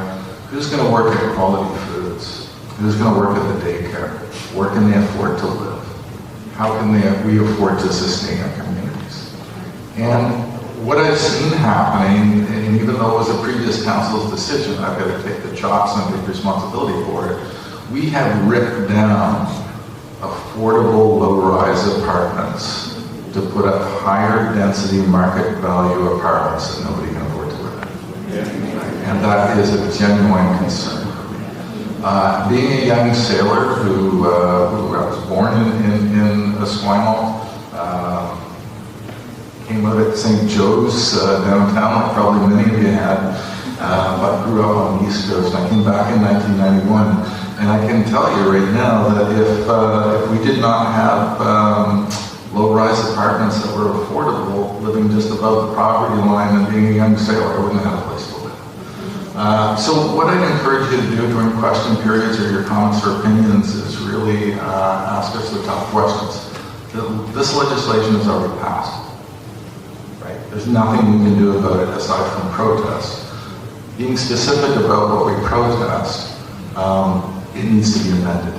who's going to work at Quality Foods, who's going to work at the daycare, where can they afford to live? How can we afford to sustain our communities? And what I've seen happening, and even though it was a previous council's decision, I've got to take the chops and take responsibility for it, we have ripped down affordable low-rise apartments to put up higher density market value apartments that nobody can afford to live in. And that is a genuine concern. Being a young sailor who I was born in Esquimalt, came out at St. Joe's downtown, like probably many of you had, but grew up on the East Coast. I came back in 1991, and I can tell you right now that if we did not have low-rise apartments that were affordable, living just above the property line and being a young sailor, I wouldn't have a place to live. So what I'd encourage you to do during question periods or your comments or opinions is really ask us the tough questions. This legislation is already passed, right? There's nothing we can do about it aside from protest. Being specific about what we protest, it needs to be amended.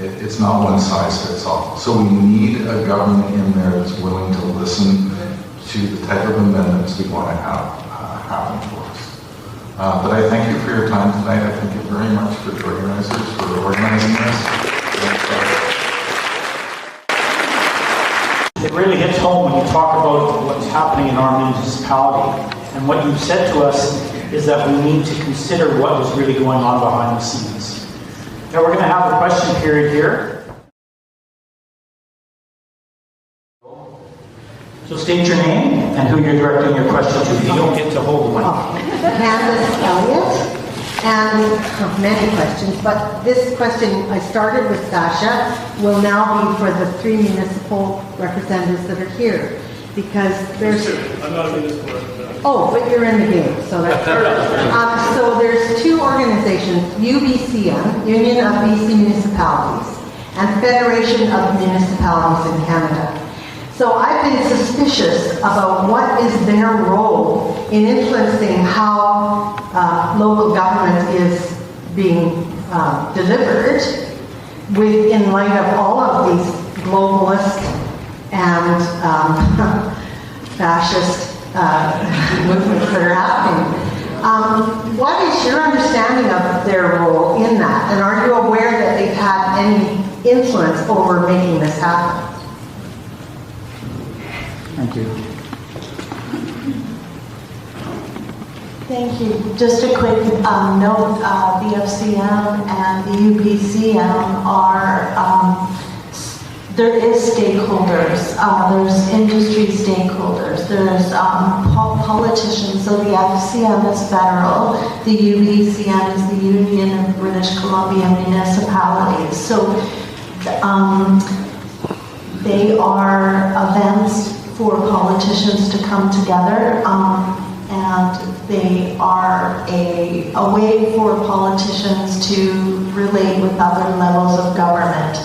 It's not one size fits all. So we need a government in there that's willing to listen to the type of amendments we want to have happen for us. But I thank you for your time tonight. I thank you very much for the organizers for organizing this. It really hits home when you talk about what's happening in our municipality. And what you've said to us is that we need to consider what is really going on behind the scenes. Now we're going to have a question period here. So state your name and who you're directing your question to. You don't get to hold the mic. Candace Elliott, and many questions, but this question I started with Sasha will now be for the 3 municipal representatives that are here, because there's... I'm not a municipal representative. Oh, but you're in the game, so that's... so there's 2 organizations, UBCM, Union of BC Municipalities, and Federation of Municipalities in Canada. So I've been suspicious about what is their role in influencing how local government is being delivered in light of all of these globalist and fascist movements that are happening. What is your understanding of their role in that? And are you aware that they've had any influence over making this happen? Thank you. Thank you. Just a quick note, the FCM and the UBCM are, there is stakeholders, there's industry stakeholders, there's politicians, so the FCM is federal, the UBCM is the Union of British Columbia Municipalities. So they are events for politicians to come together, and they are a way for politicians to relate with other levels of government.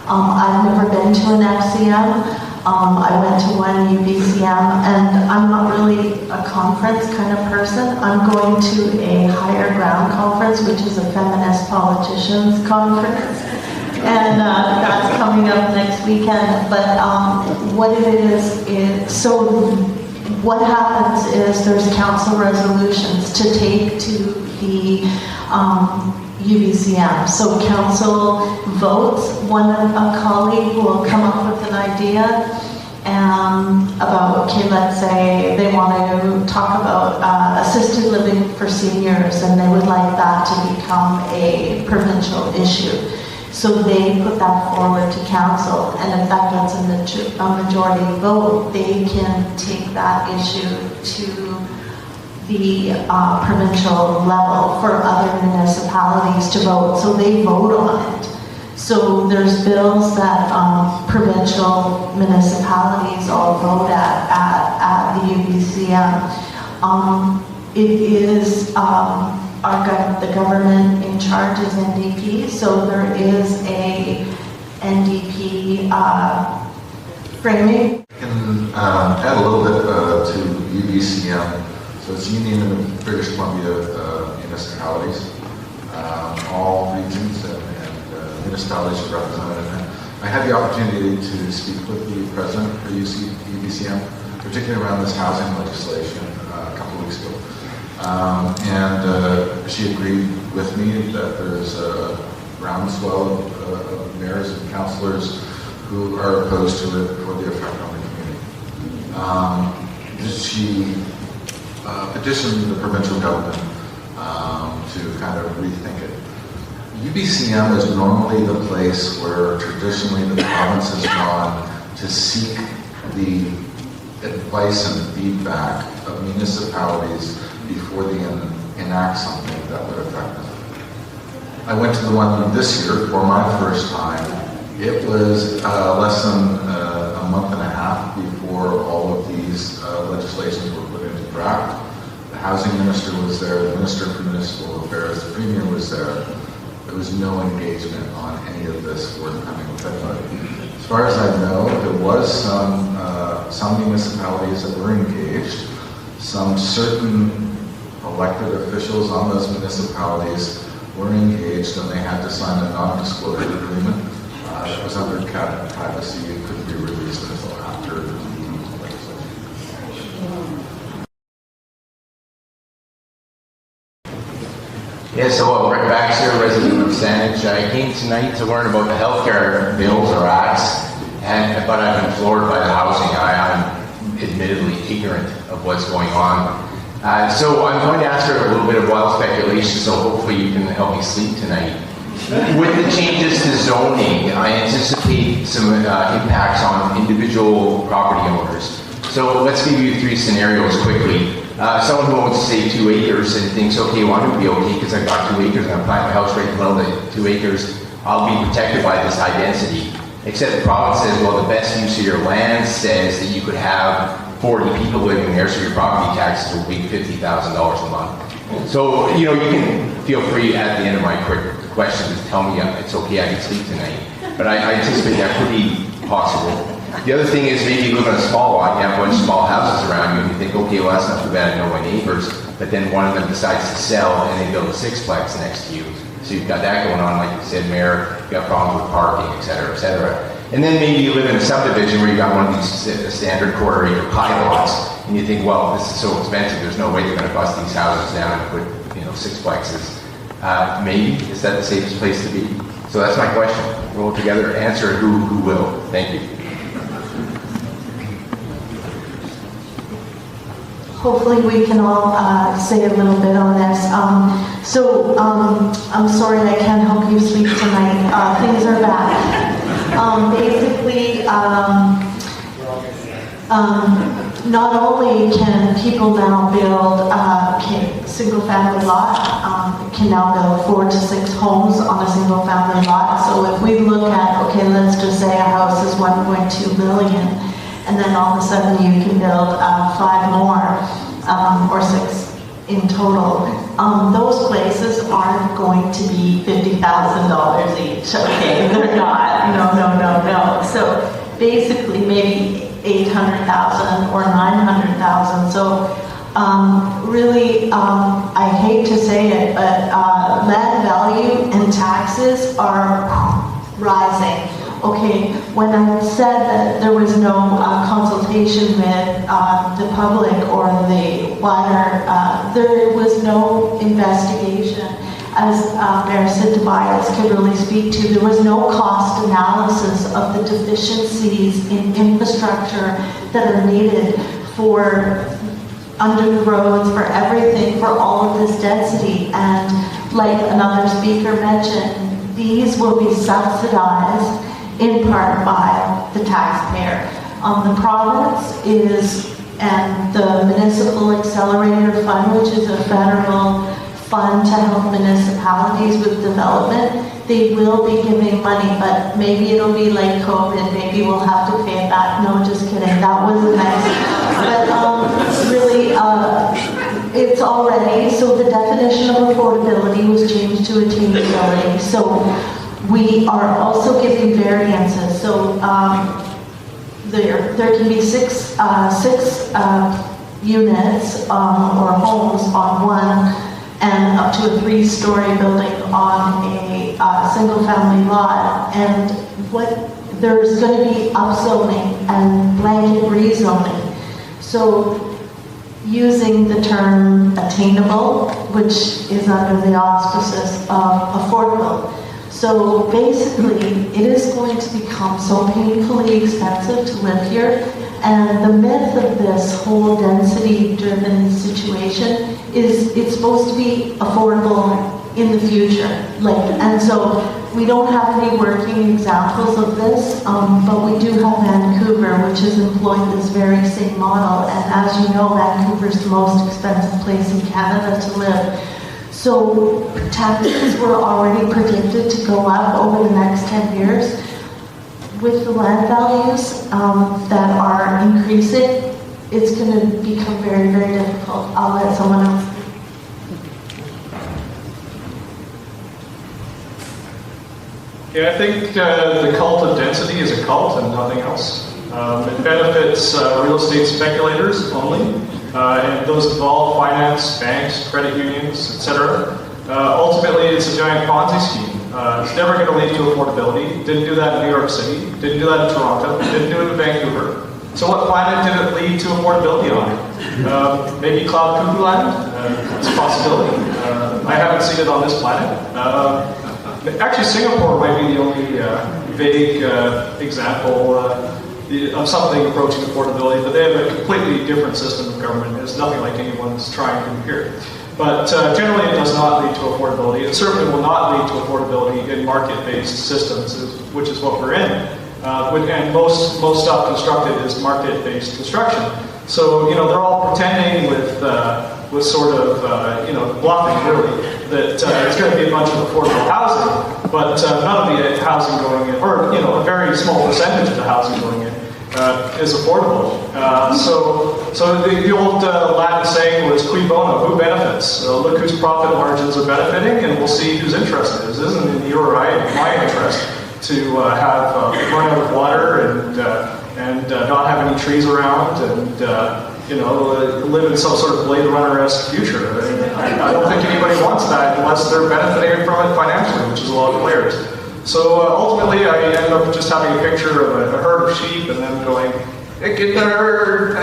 I've never been to an FCM. I went to one UBCM, and I'm not really a conference kind of person. I'm going to a higher ground conference, which is a feminist politicians conference. And that's coming up next weekend. But what it is so what happens is there's council resolutions to take to the UBCM. So council votes, a colleague will come up with an idea about, okay, let's say they want to talk about assisted living for seniors, and they would like that to become a provincial issue. So they put that forward to council, and if that gets a majority vote, they can take that issue to the provincial level for other municipalities to vote. So they vote on it. So there's bills that provincial municipalities all vote at the UBCM. It is the government in charge is NDP, so there is a NDP framing. I can add a little bit to UBCM. So it's Union of British Columbia Municipalities. All regions and municipalities are represented. And I had the opportunity to speak with the president for UBCM, particularly around this housing legislation a couple of weeks ago. And she agreed with me that there's a groundswell of mayors and councillors who are opposed to it for the effect on the community. She petitioned the provincial government to kind of rethink it. UBCM is normally the place where traditionally the province has gone to seek the advice and feedback of municipalities before they enact something that would affect them. I went to the one this year for my first time. It was less than a month and a half before all of these legislations were put into draft. housing minister was there, the minister for municipal affairs, the premier was there. There was no engagement on any of this forthcoming with anybody. As far as I know, there was some municipalities that were engaged. Some certain elected officials on those municipalities were engaged, and they had to sign a non-disclosure agreement. It was under cabinet privacy. It couldn't be released until after the legislation. Yes, hello, Rick Baxter, resident of Saanich. I came tonight to learn about the healthcare bills or acts, but I've been floored by the housing. I'm admittedly ignorant of what's going on. So I'm going to ask her a little bit of wild speculation, so hopefully you can help me sleep tonight. With the changes to zoning, I anticipate some impacts on individual property owners. So let's give you 3 scenarios quickly. Someone who owns, say, 2 acres and thinks, okay, well, I'm going to be okay because I've got 2 acres and I'm planting my house right below the 2 acres. I'll be protected by this high density. Except the province says, well, the best use of your land says that you could have 40 people living there, so your property taxes will be $50,000 a month. So, you can feel free at the end of my quick question to tell me it's okay, I can sleep tonight. But I anticipate that could be possible. The other thing is maybe you live in a small lot, you have a bunch of small houses around you, and you think, okay, well, that's not too bad, I know my neighbors, but then one of them decides to sell and they build a 6-plex next to you. So you've got that going on, like you said, Mayor, you've got problems with parking, et cetera, et cetera. And then maybe you live in a subdivision where you've got one of these standard quarter-acre pie lots, and you think, well, this is so expensive, there's no way they're going to bust these houses down and put, 6-plexes. Maybe, is that the safest place to be? So that's my question. Roll together, answer who will. Thank you. Hopefully we can all say a little bit on this. I'm sorry I can't help you sleep tonight. Things are bad. Basically, not only can people now build single-family lot, can now build 4 to 6 homes on a single-family lot. So if we look at, okay, let's just say a house is 1.2 million, and then all of a sudden you can build 5 more, or 6 in total. Those places aren't going to be $50,000 each, okay? They're not, no. So basically maybe 800,000 or 900,000. So really, I hate to say it, but land value and taxes are rising. Okay, when I said that there was no consultation with the public or the wider, there was no investigation, as Mayor Sid Tobias could really speak to. There was no cost analysis of the deficiencies in infrastructure that are needed for under the roads, for everything, for all of this density. And like another speaker mentioned, these will be subsidized in part by the taxpayer. The province and the Municipal Accelerator Fund, which is a federal fund to help municipalities with development, they will be giving money, but maybe it'll be like COVID, maybe we'll have to pay it back. No, just kidding, that wasn't nice. But really, it's already, so the definition of affordability was changed to attainability. So we are also giving variances. So there can be six units or homes on one, and up to a 3-story building on a single-family lot. And there's going to be upzoning and blanket rezoning. So using the term attainable, which is under the auspices of affordable. So basically, it is going to become so painfully expensive to live here. And the myth of this whole density-driven situation is it's supposed to be affordable in the future. And so we don't have any working examples of this, but we do have Vancouver, which has employed this very same model. And as you know, Vancouver is the most expensive place in Canada to live. So taxes were already predicted to go up over the next 10 years. With the land values that are increasing, it's going to become very, very difficult. I'll let someone else. Yeah, I think the cult of density is a cult and nothing else. It benefits real estate speculators only, and those involved finance, banks, credit unions, etc. Ultimately, it's a giant Ponzi scheme. It's never going to lead to affordability. Didn't do that in New York City. Didn't do that in Toronto. Didn't do it in Vancouver. So what planet did it lead to affordability on? Maybe Cloud Cuckoo Land? It's a possibility. I haven't seen it on this planet. Actually, Singapore might be the only vague example of something approaching affordability, but they have a completely different system of government. It's nothing like anyone's trying to do here. But generally, it does not lead to affordability. It certainly will not lead to affordability in market-based systems, which is what we're in. And most stuff constructed is market-based construction. So, they're all pretending with sort of, bluffing, really, that it's going to be a bunch of affordable housing, but none of the housing going in, or, a very small percentage of the housing going in is affordable. So the old Latin saying was cui bono, who benefits? Look whose profit margins are benefiting, and we'll see whose interest it is. Isn't it in your or my interest to have run out of water and not have any trees around and live in some sort of Blade Runner-esque future? I don't think anybody wants that unless they're benefiting from it financially, which is a lot of players. So ultimately, I end up just having a picture of a herd of sheep and then going, "Get the herd!"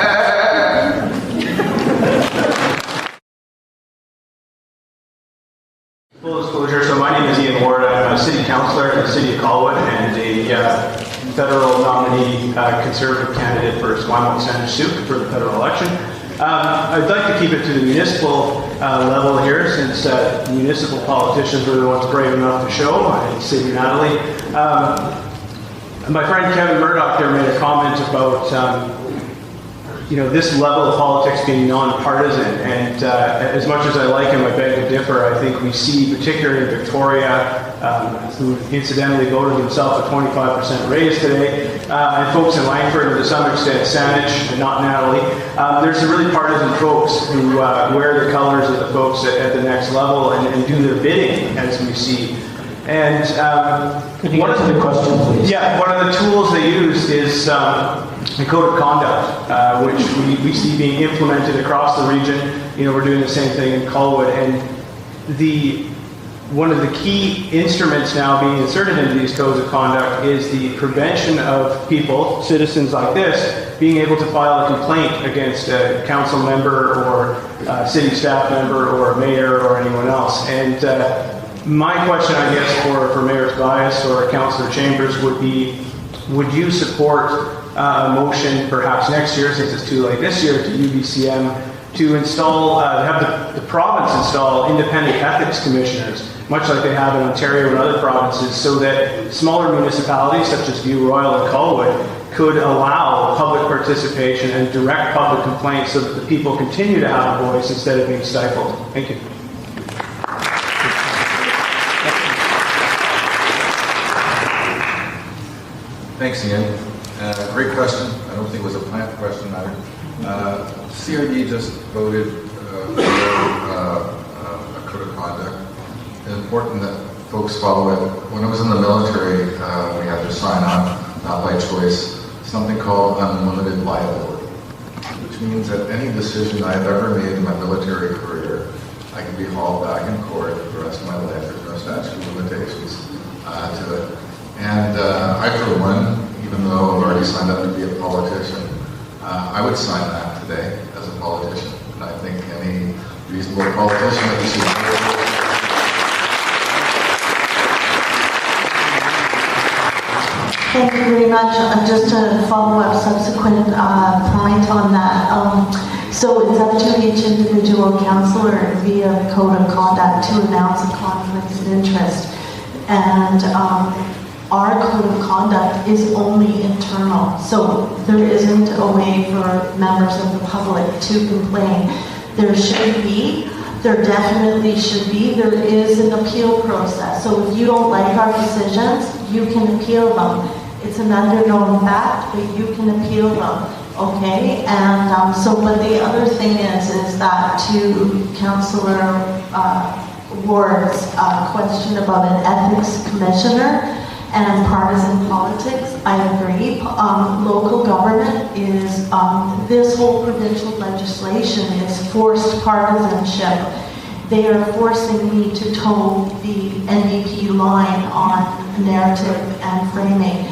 Full disclosure, so my name is Ian Ward. I'm a city councillor in the city of Colwood and a federal nominee conservative candidate for Esquimalt Saanich for the federal election. I'd like to keep it to the municipal level here, since municipal politicians were the ones brave enough to show. I see Natalie. My friend Kevin Murdoch there made a comment about this level of politics being non-partisan, and as much as I like him, I beg to differ. I think we see, particularly in Victoria, who incidentally voted himself a 25% raise today, and folks in Langford, and to some extent Saanich, and not Natalie, there's some really partisan folks who wear the colors of the folks at the next level and do their bidding, as we see. And one of the question, please. Yeah, one of the tools they use is the code of conduct, which we see being implemented across the region. We're doing the same thing in Colwood, and one of the key instruments now being inserted into these codes of conduct is the prevention of people, citizens like this, being able to file a complaint against a council member or a city staff member or a mayor or anyone else. And my question, I guess, for Mayor Tobias or Councillor Chambers would be, would you support a motion perhaps next year, since it's too late this year, to UBCM to install, have the province install independent ethics commissioners, much like they have in Ontario and other provinces, so that smaller municipalities such as View Royal and Colwood could allow public participation and direct public complaints so that the people continue to have a voice instead of being stifled? Thank you. Thanks, Ian. Great question. I don't think it was a planned question either. CRD just voted for a code of conduct. It's important that folks follow it. When I was in the military, we had to sign on, not by choice, something called unlimited liability, which means that any decision I've ever made in my military career, I can be hauled back in court for the rest of my life. There's no statute of limitations to it. And I, for one, even though I've already signed up to be a politician, I would sign that today as a politician. And I think any reasonable politician that we should Thank you very much. Just to follow up subsequent point on that. So it's up to each individual councillor via code of conduct to announce a conflict of interest. And our code of conduct is only internal, so there isn't a way for members of the public to complain. There should be, there definitely should be, there is an appeal process. So if you don't like our decisions, you can appeal them. It's an underknown fact, but you can appeal them. Okay, and but the other thing is that to Councillor Ward's question about an ethics commissioner and partisan politics, I agree. Local government is, this whole provincial legislation is forced partisanship. They are forcing me to toe the NDP line on narrative and framing.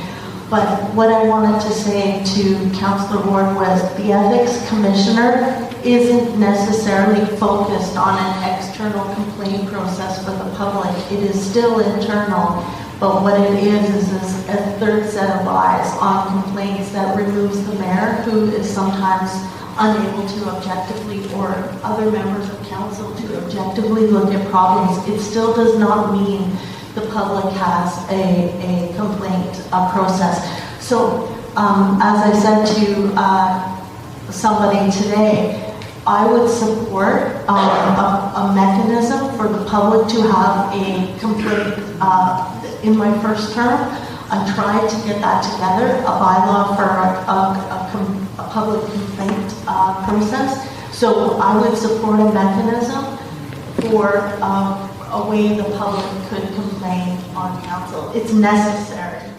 But what I wanted to say to Councillor Ward was the ethics commissioner isn't necessarily focused on an external complaint process for the public. It is still internal. But what it is a third set of eyes on complaints that removes the mayor, who is sometimes unable to objectively, or other members of council to objectively look at problems. It still does not mean the public has a complaint process. So as I said to somebody today, I would support a mechanism for the public to have a complaint. In my first term, I tried to get that together, a bylaw for a public complaint process. So I would support a mechanism for a way the public could complain on council. It's necessary.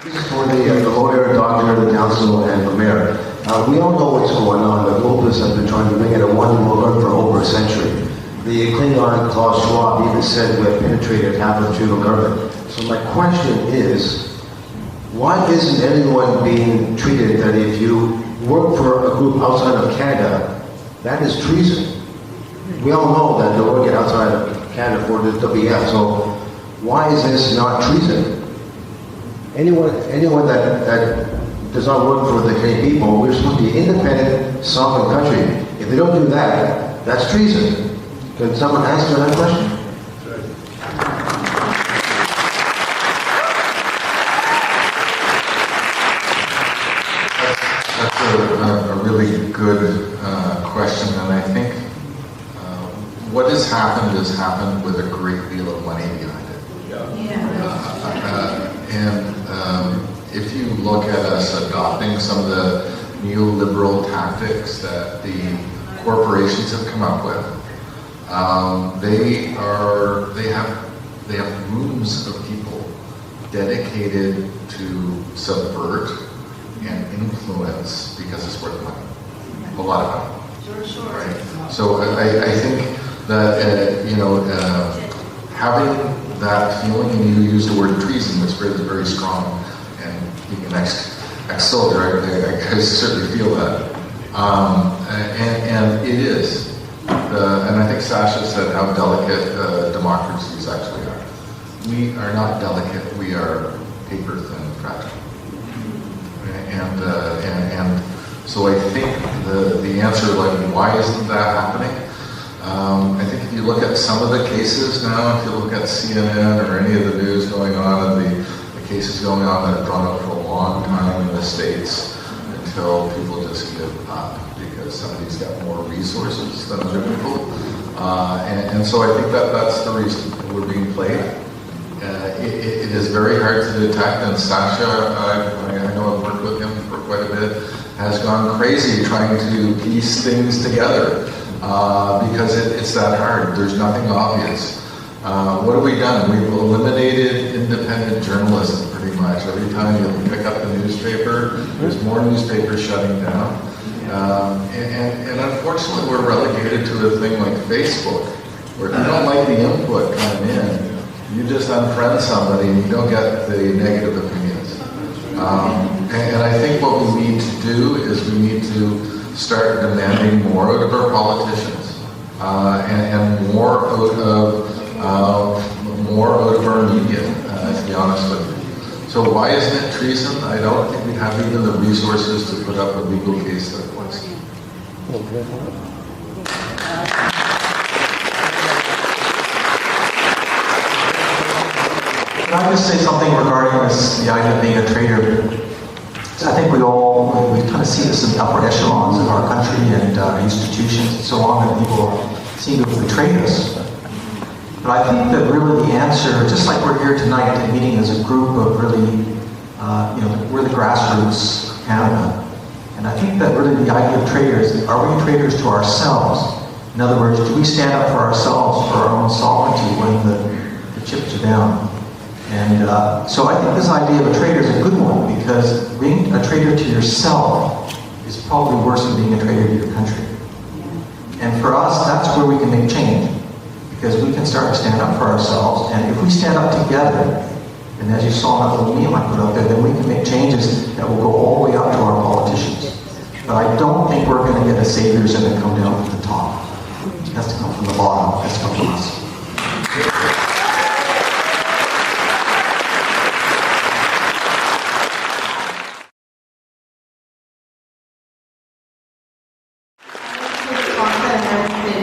This is for the lawyer, doctor, the council, and the mayor. We all know what's going on. The globalists have been trying to make it a one-world order for over a century. The Klingon Klaus Schwab even said we have penetrated half of feudal government. So my question is, why isn't anyone being treated that if you work for a group outside of Canada, that is treason? We all know that they're working outside of Canada for the WF, so why is this not treason? Anyone that does not work for the Canadian people, we're supposed to be independent, sovereign country. If they don't do that, that's treason. Can someone answer that question? That's a really good question, and I think what has happened with a great deal of money behind it. If you look at us adopting some of the neoliberal tactics that the corporations have come up with, they have rooms of people dedicated to subvert and influence because it's worth money, a lot of money. Sure. Right. So I think that having that feeling, and you use the word treason, which is very strong, and being an ex-soldier, I certainly feel that, and it is. And I think Sasha said how delicate democracies actually are. We are not delicate, we are paper thin fragile. And so I think the answer, like, why isn't that happening? I think if you look at some of the cases now, if you look at CNN or any of the news going on, and the cases going on that have drawn out for a long time in the States until people just give up because somebody's got more resources than other people. And so I think that's the reason we're being played. It is very hard to detect, and Sasha, I know I've worked with him for quite a bit, has gone crazy trying to piece things together because it's that hard. There's nothing obvious. What have we done? We've eliminated independent journalism pretty much. Every time you pick up the newspaper, there's more newspapers shutting down. And unfortunately, we're relegated to a thing like Facebook, where if you don't like the input coming in, you just unfriend somebody and you don't get the negative opinions. And I think what we need to do is we need to start demanding more out of our politicians and more out of our media, to be honest with you. So why isn't it treason? I don't think we have even the resources to put up a legal case that was. Can I just say something regarding this, the idea of being a traitor? I think we kind of see this in the upper echelons of our country and institutions and so on, that people seem to have betrayed us. But I think that really the answer, just like we're here tonight, meeting as a group of really we're the grassroots of Canada. And I think that really the idea of traitors, are we traitors to ourselves? In other words, do we stand up for ourselves, for our own sovereignty when the chips are down? And so I think this idea of a traitor is a good one, because being a traitor to yourself is probably worse than being a traitor to your country. And for us, that's where we can make change, because we can start to stand up for ourselves. And if we stand up together, and as you saw in that little meme I put up there, then we can make changes that will go all the way up to our politicians. But I don't think we're going to get a saviors and then come down from the top. It has to come from the bottom. It has to come from us.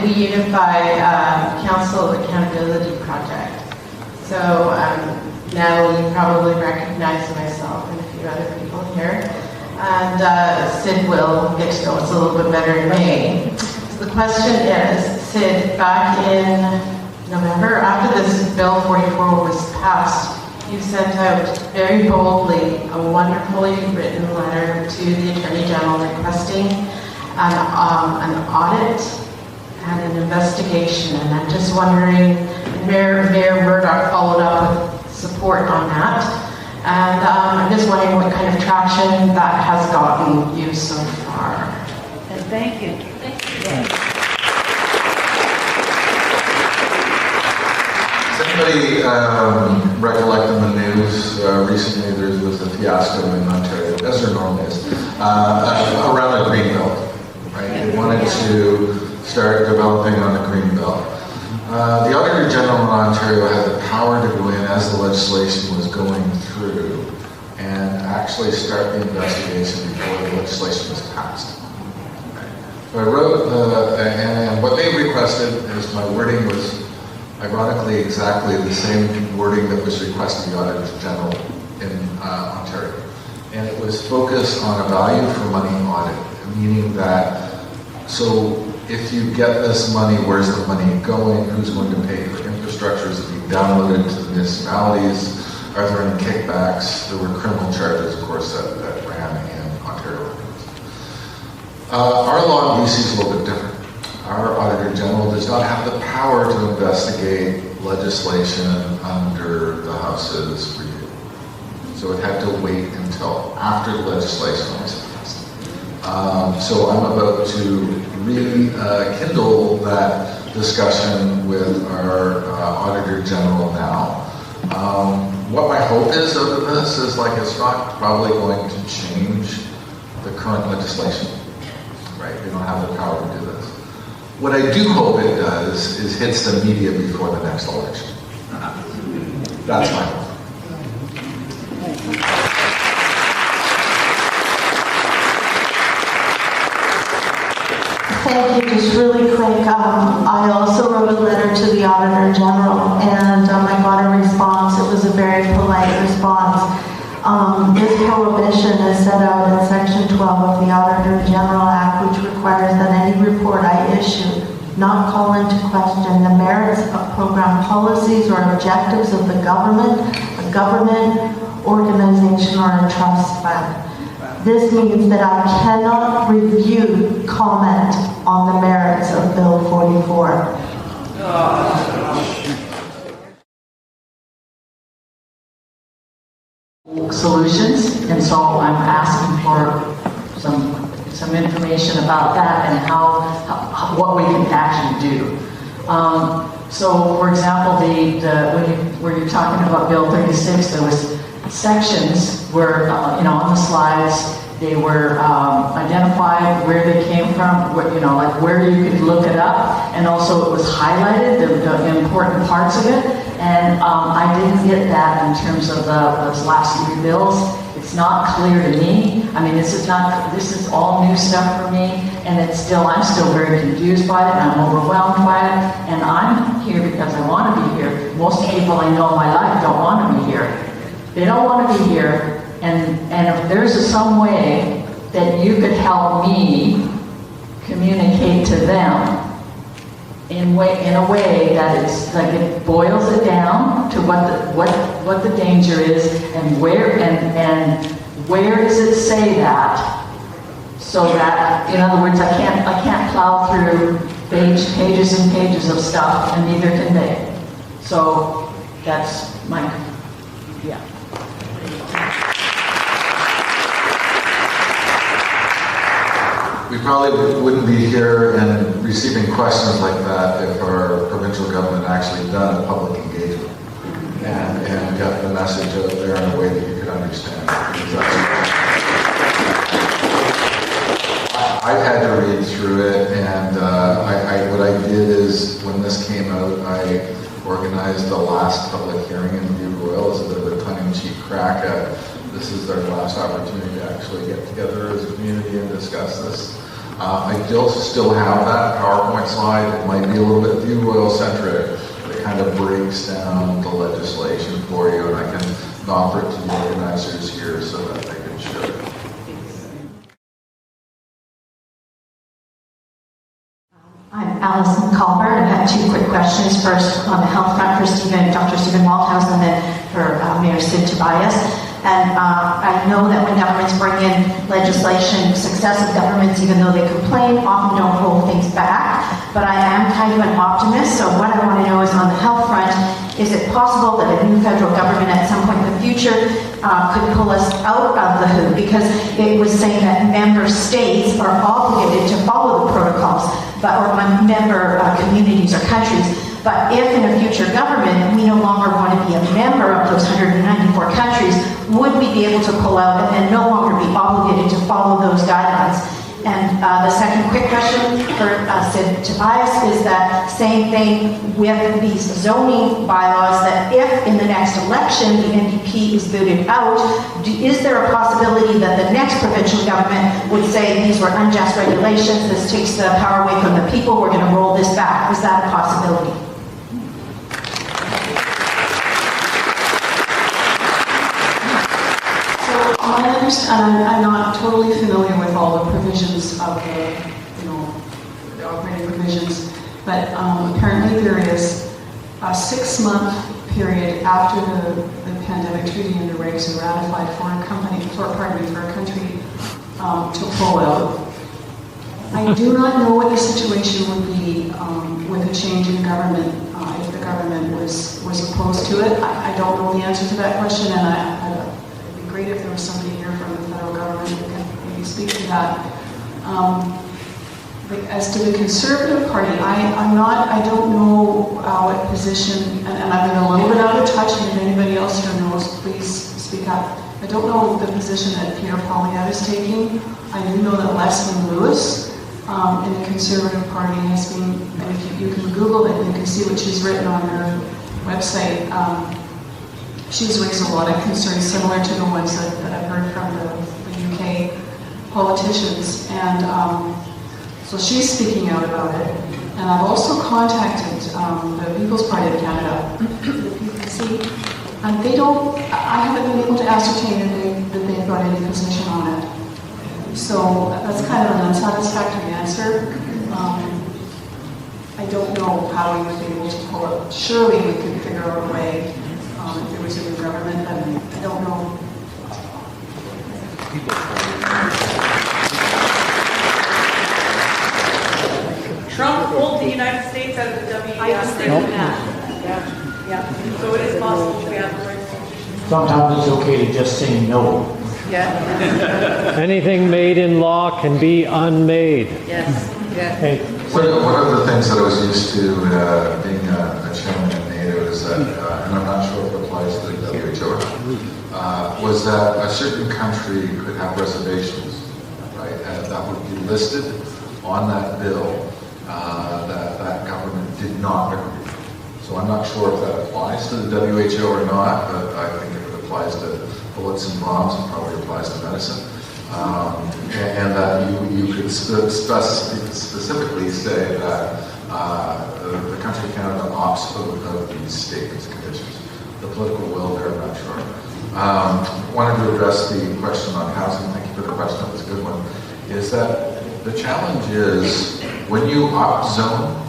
The Unified Council Accountability Project. So now you probably recognize myself and a few other people here. And Sid will get to know us a little bit better in May. So the question is, Sid, back in November, after this Bill 44 was passed, you sent out very boldly a wonderfully written letter to the Attorney General requesting an audit and an investigation. And I'm just wondering, Mayor Murdoch followed up with support on that. And I'm just wondering what kind of traction that has gotten you so far. And thank you. Does anybody recollect in the news recently there was a fiasco in Ontario, as there normally is, around the green belt, right? They wanted to start developing on the green belt. The Auditor General in Ontario had the power to go in as the legislation was going through and actually start the investigation before the legislation was passed. So I wrote, and what they requested is my wording was ironically exactly the same wording that was requested the Auditor General in Ontario. And it was focused on a value for money audit, meaning that, so if you get this money, where's the money going? Who's going to pay for infrastructure? Is it being downloaded to the municipalities? Are there any kickbacks? There were criminal charges, of course, that ran in Ontario. Our law in BC is a little bit different. Our Auditor General does not have the power to investigate legislation under the House's review. So it had to wait until after the legislation was passed. So I'm about to rekindle that discussion with our Auditor General now. What my hope is of this is, like, it's not probably going to change the current legislation, right? We don't have the power to do this. What I do hope it does is hits the media before the next election. That's my hope. Thank you. Just really quick, I also wrote a letter to the Auditor General, and I got a response. It was a very polite response. This prohibition is set out in Section 12 of the Auditor General Act, which requires that any report I issue not call into question the merits of program policies or objectives of the government, a government organization, or a trust fund. This means that I cannot review, comment on the merits of Bill 44. Solutions, and so I'm asking for some information about that and how what we can actually do. So, for example, when you're talking about Bill 36, there was sections where, on the slides, they were identified where they came from, like where you could look it up, and also it was highlighted, the important parts of it, and I didn't get that in terms of those last 3 bills. It's not clear to me. I mean, this is all new stuff for me, and I'm still very confused by it, and I'm overwhelmed by it, and I'm here because I want to be here. Most people I know in my life don't want to be here. They don't want to be here, and if there's some way that you could help me communicate to them in a way that it's like it boils it down to what the danger is and where does it say that, so that, in other words, I can't plow through pages and pages of stuff, and neither can they. So that's my, yeah. We probably wouldn't be here and receiving questions like that if our provincial government actually done a public engagement and got the message out there in a way that you could understand. I've had to read through it, and what I did is, when this came out, I organized the last public hearing in View Royal as a bit of a tongue-in-cheek crack at this is their last opportunity to actually get together as a community and discuss this. I still have that PowerPoint slide. It might be a little bit View Royal centric, but it kind of breaks down the legislation for you, and I can offer it to the organizers here so that they can share it. I'm Alison Culbert. I have two quick questions. First, on the health front for Dr. Stephen Malthouse, and then for Mayor Sid Tobias. And I know that when governments bring in legislation, successive governments, even though they complain, often don't hold things back. But I am kind of an optimist, so what I want to know is, on the health front, is it possible that a new federal government at some point in the future could pull us out of the WHO? Because it was saying that member states are obligated to follow the protocols, or member communities or countries. But if in a future government we no longer want to be a member of those 194 countries, would we be able to pull out and then no longer be obligated to follow those guidelines? And the second quick question for Sid Tobias is that same thing with these zoning bylaws, that if in the next election the NDP is booted out, is there a possibility that the next provincial government would say these were unjust regulations, this takes the power away from the people, we're going to roll this back? Is that a possibility? I'm not totally familiar with all the provisions of the operating provisions, but apparently there is a 6-month period after the pandemic treaty and the regs are ratified for a country to pull out. I do not know what the situation would be with a change in government if the government was opposed to it. I don't know the answer to that question, and it'd be great if there was somebody here from the federal government who can maybe speak to that. As to the Conservative Party, I don't know what position, and I've been a little bit out of touch, and if anybody else here knows, please speak up. I don't know the position that Pierre Poilievre is taking. I do know that Leslie Lewis in the Conservative Party has been, and if you can Google it, you can see what she's written on her website. She's raised a lot of concerns similar to the ones that I've heard from the UK politicians, and so she's speaking out about it. And I've also contacted the People's Party of Canada, the PPC, and I haven't been able to ascertain that they've got any position on it. So that's kind of an unsatisfactory answer. I don't know how we would be able to pull it. Surely we could figure out a way if there was a new government, but I don't know. Trump pulled the United States out of the WEF. I understand that. Yeah. So it is possible to have the right institutions. Sometimes it's okay to just say no. Yeah. Anything made in law can be unmade. Yes. Yeah. Hey. One of the things that I was used to being a chairman in NATO is that, and I'm not sure if it applies to the WHO or not, was that a certain country could have reservations, right? And that would be listed on that bill that government did not agree. So I'm not sure if that applies to the WHO or not, but I think if it applies to bullets and bombs, it probably applies to medicine. And that you could specifically say that the country of Canada opts out of these statements and conditions. The political will there, I'm not sure. Wanted to address the question on housing. Thank you for the question. That was a good one. Is that the challenge is when you opt zone,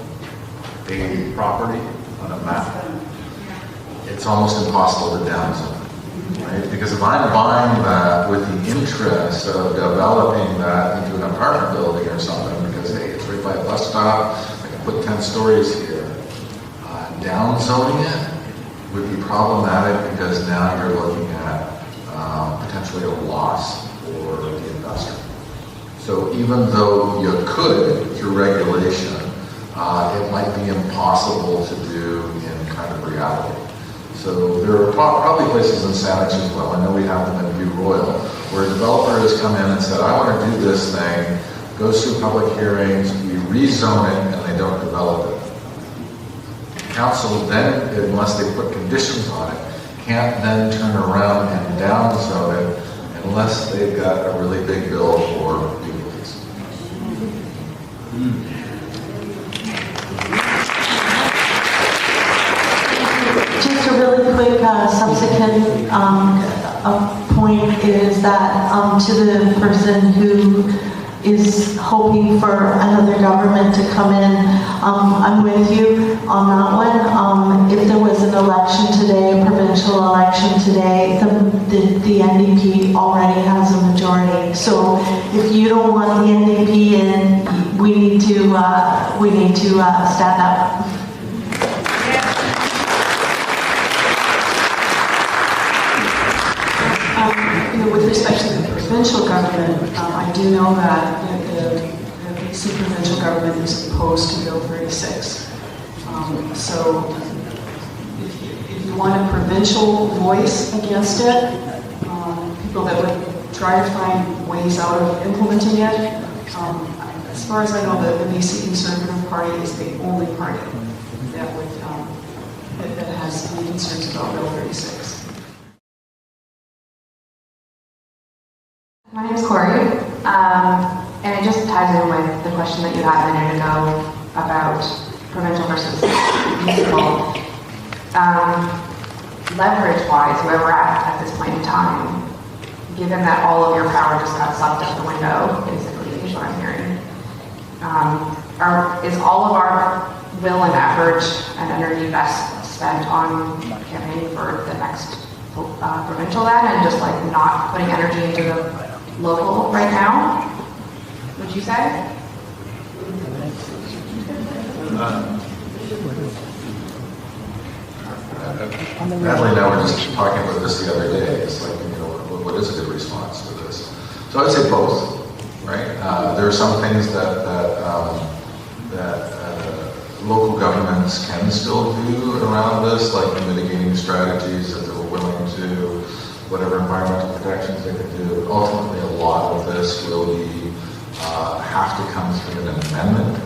a property on a map, it's almost impossible to downzone, right? Because if I'm buying that with the interest of developing that into an apartment building or something, because hey, it's right by a bus stop, I can put 10 stories here, downzoning it would be problematic because now you're looking at potentially a loss for the investor. So even though you could, through regulation, it might be impossible to do in kind of reality. So there are probably places in Saanich as well. I know we have them in View Royal, where a developer has come in and said, I want to do this thing, goes through public hearings, we rezone it, and they don't develop it. Council then, unless they put conditions on it, can't then turn around and downzone it unless they've got a really big bill for utilities. Just a really quick subsequent point is that to the person who is hoping for another government to come in, I'm with you on that one. If there was an election today, a provincial election today, the NDP already has a majority. So if you don't want the NDP in, we need to stand up. With respect to the provincial government, I do know that the BC provincial government is opposed to Bill 36. So if you want a provincial voice against it, people that would try to find ways out of implementing it, as far as I know, the BC Conservative Party is the only party that would that has any concerns about Bill 36. My name is Corey, and it just ties in with the question that you had a minute ago about provincial versus municipal. Leverage-wise, where we're at this point in time, given that all of your power just got sucked out the window, basically, is what I'm hearing, is all of our will and effort and energy best spent on campaigning for the next provincial then, and just like not putting energy into the local right now, would you say? Natalie and I were just talking about this the other day. It's like, you know, what is a good response to this? So I'd say both, right? There are some things that local governments can still do around this, like mitigating strategies that they're willing to, whatever environmental protections they could do. Ultimately, a lot of this will be have to come through an amendment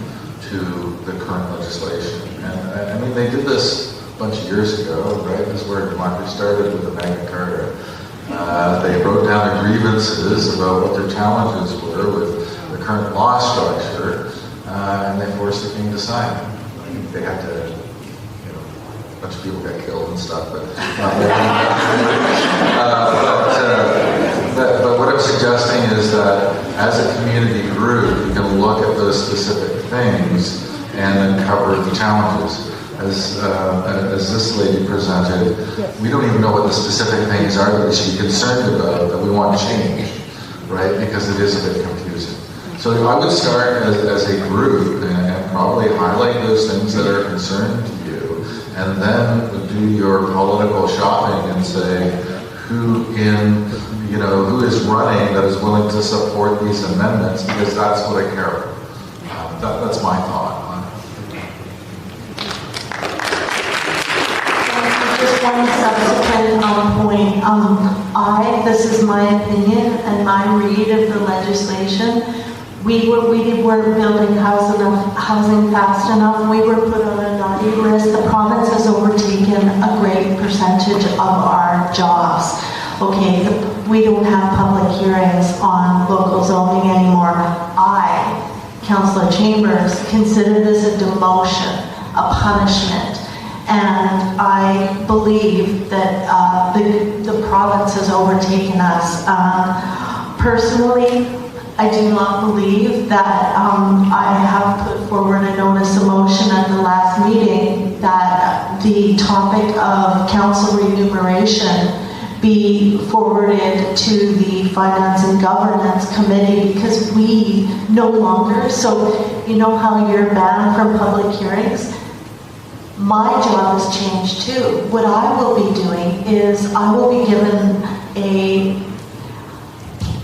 to the current legislation. And I mean, they did this a bunch of years ago, right? This is where democracy started with the Magna Carta. They wrote down the grievances about what their challenges were with the current law structure, and they forced the king to sign it. They had to, you know, a bunch of people got killed and stuff, but but what I'm suggesting is that as a community group, you can look at those specific things and then cover the challenges. As this lady presented, we don't even know what the specific things are that we should be concerned about, that we want changed, right? Because it is a bit confusing. So I would start as a group and probably highlight those things that are concerned to you, and then do your political shopping and say who is running that is willing to support these amendments, because that's what I care about. That's my thought on it. Just one subsequent point. This is my opinion and my read of the legislation. We were building housing fast enough. We were put on a naughty list. The province has overtaken a great percentage of our jobs. Okay, we don't have public hearings on local zoning anymore. I, Councillor Chambers, consider this a demotion, a punishment. And I believe that the province has overtaken us. Personally, I do not believe that I have put forward a notice of motion at the last meeting that the topic of council remuneration be forwarded to the Finance and Governance Committee, because we no longer, so you know how you're banned from public hearings? My job has changed too. What I will be doing is I will be given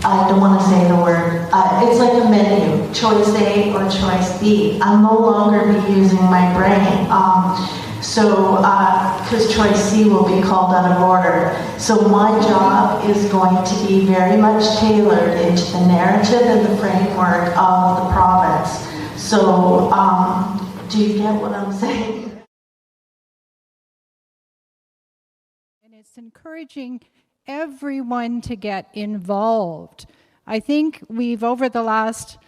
I don't want to say the word, it's like a menu, choice A or choice B. I'll no longer be using my brain. Because choice C will be called out of order. So my job is going to be very much tailored into the narrative and the framework of the province. So, do you get what I'm saying? And it's encouraging everyone to get involved. I think we've, over the last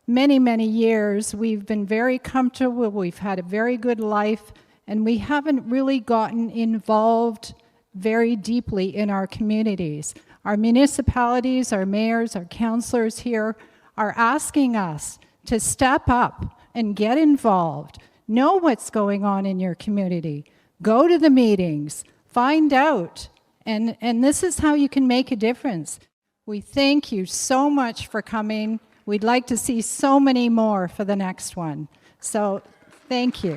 many, many years, we've been very comfortable, we've had a very good life, and we haven't really gotten involved very deeply in our communities. Our municipalities, our mayors, our councillors here are asking us to step up and get involved. Know what's going on in your community. Go to the meetings, find out, and this is how you can make a difference. We thank you so much for coming. We'd like to see so many more for the next one. So, thank you.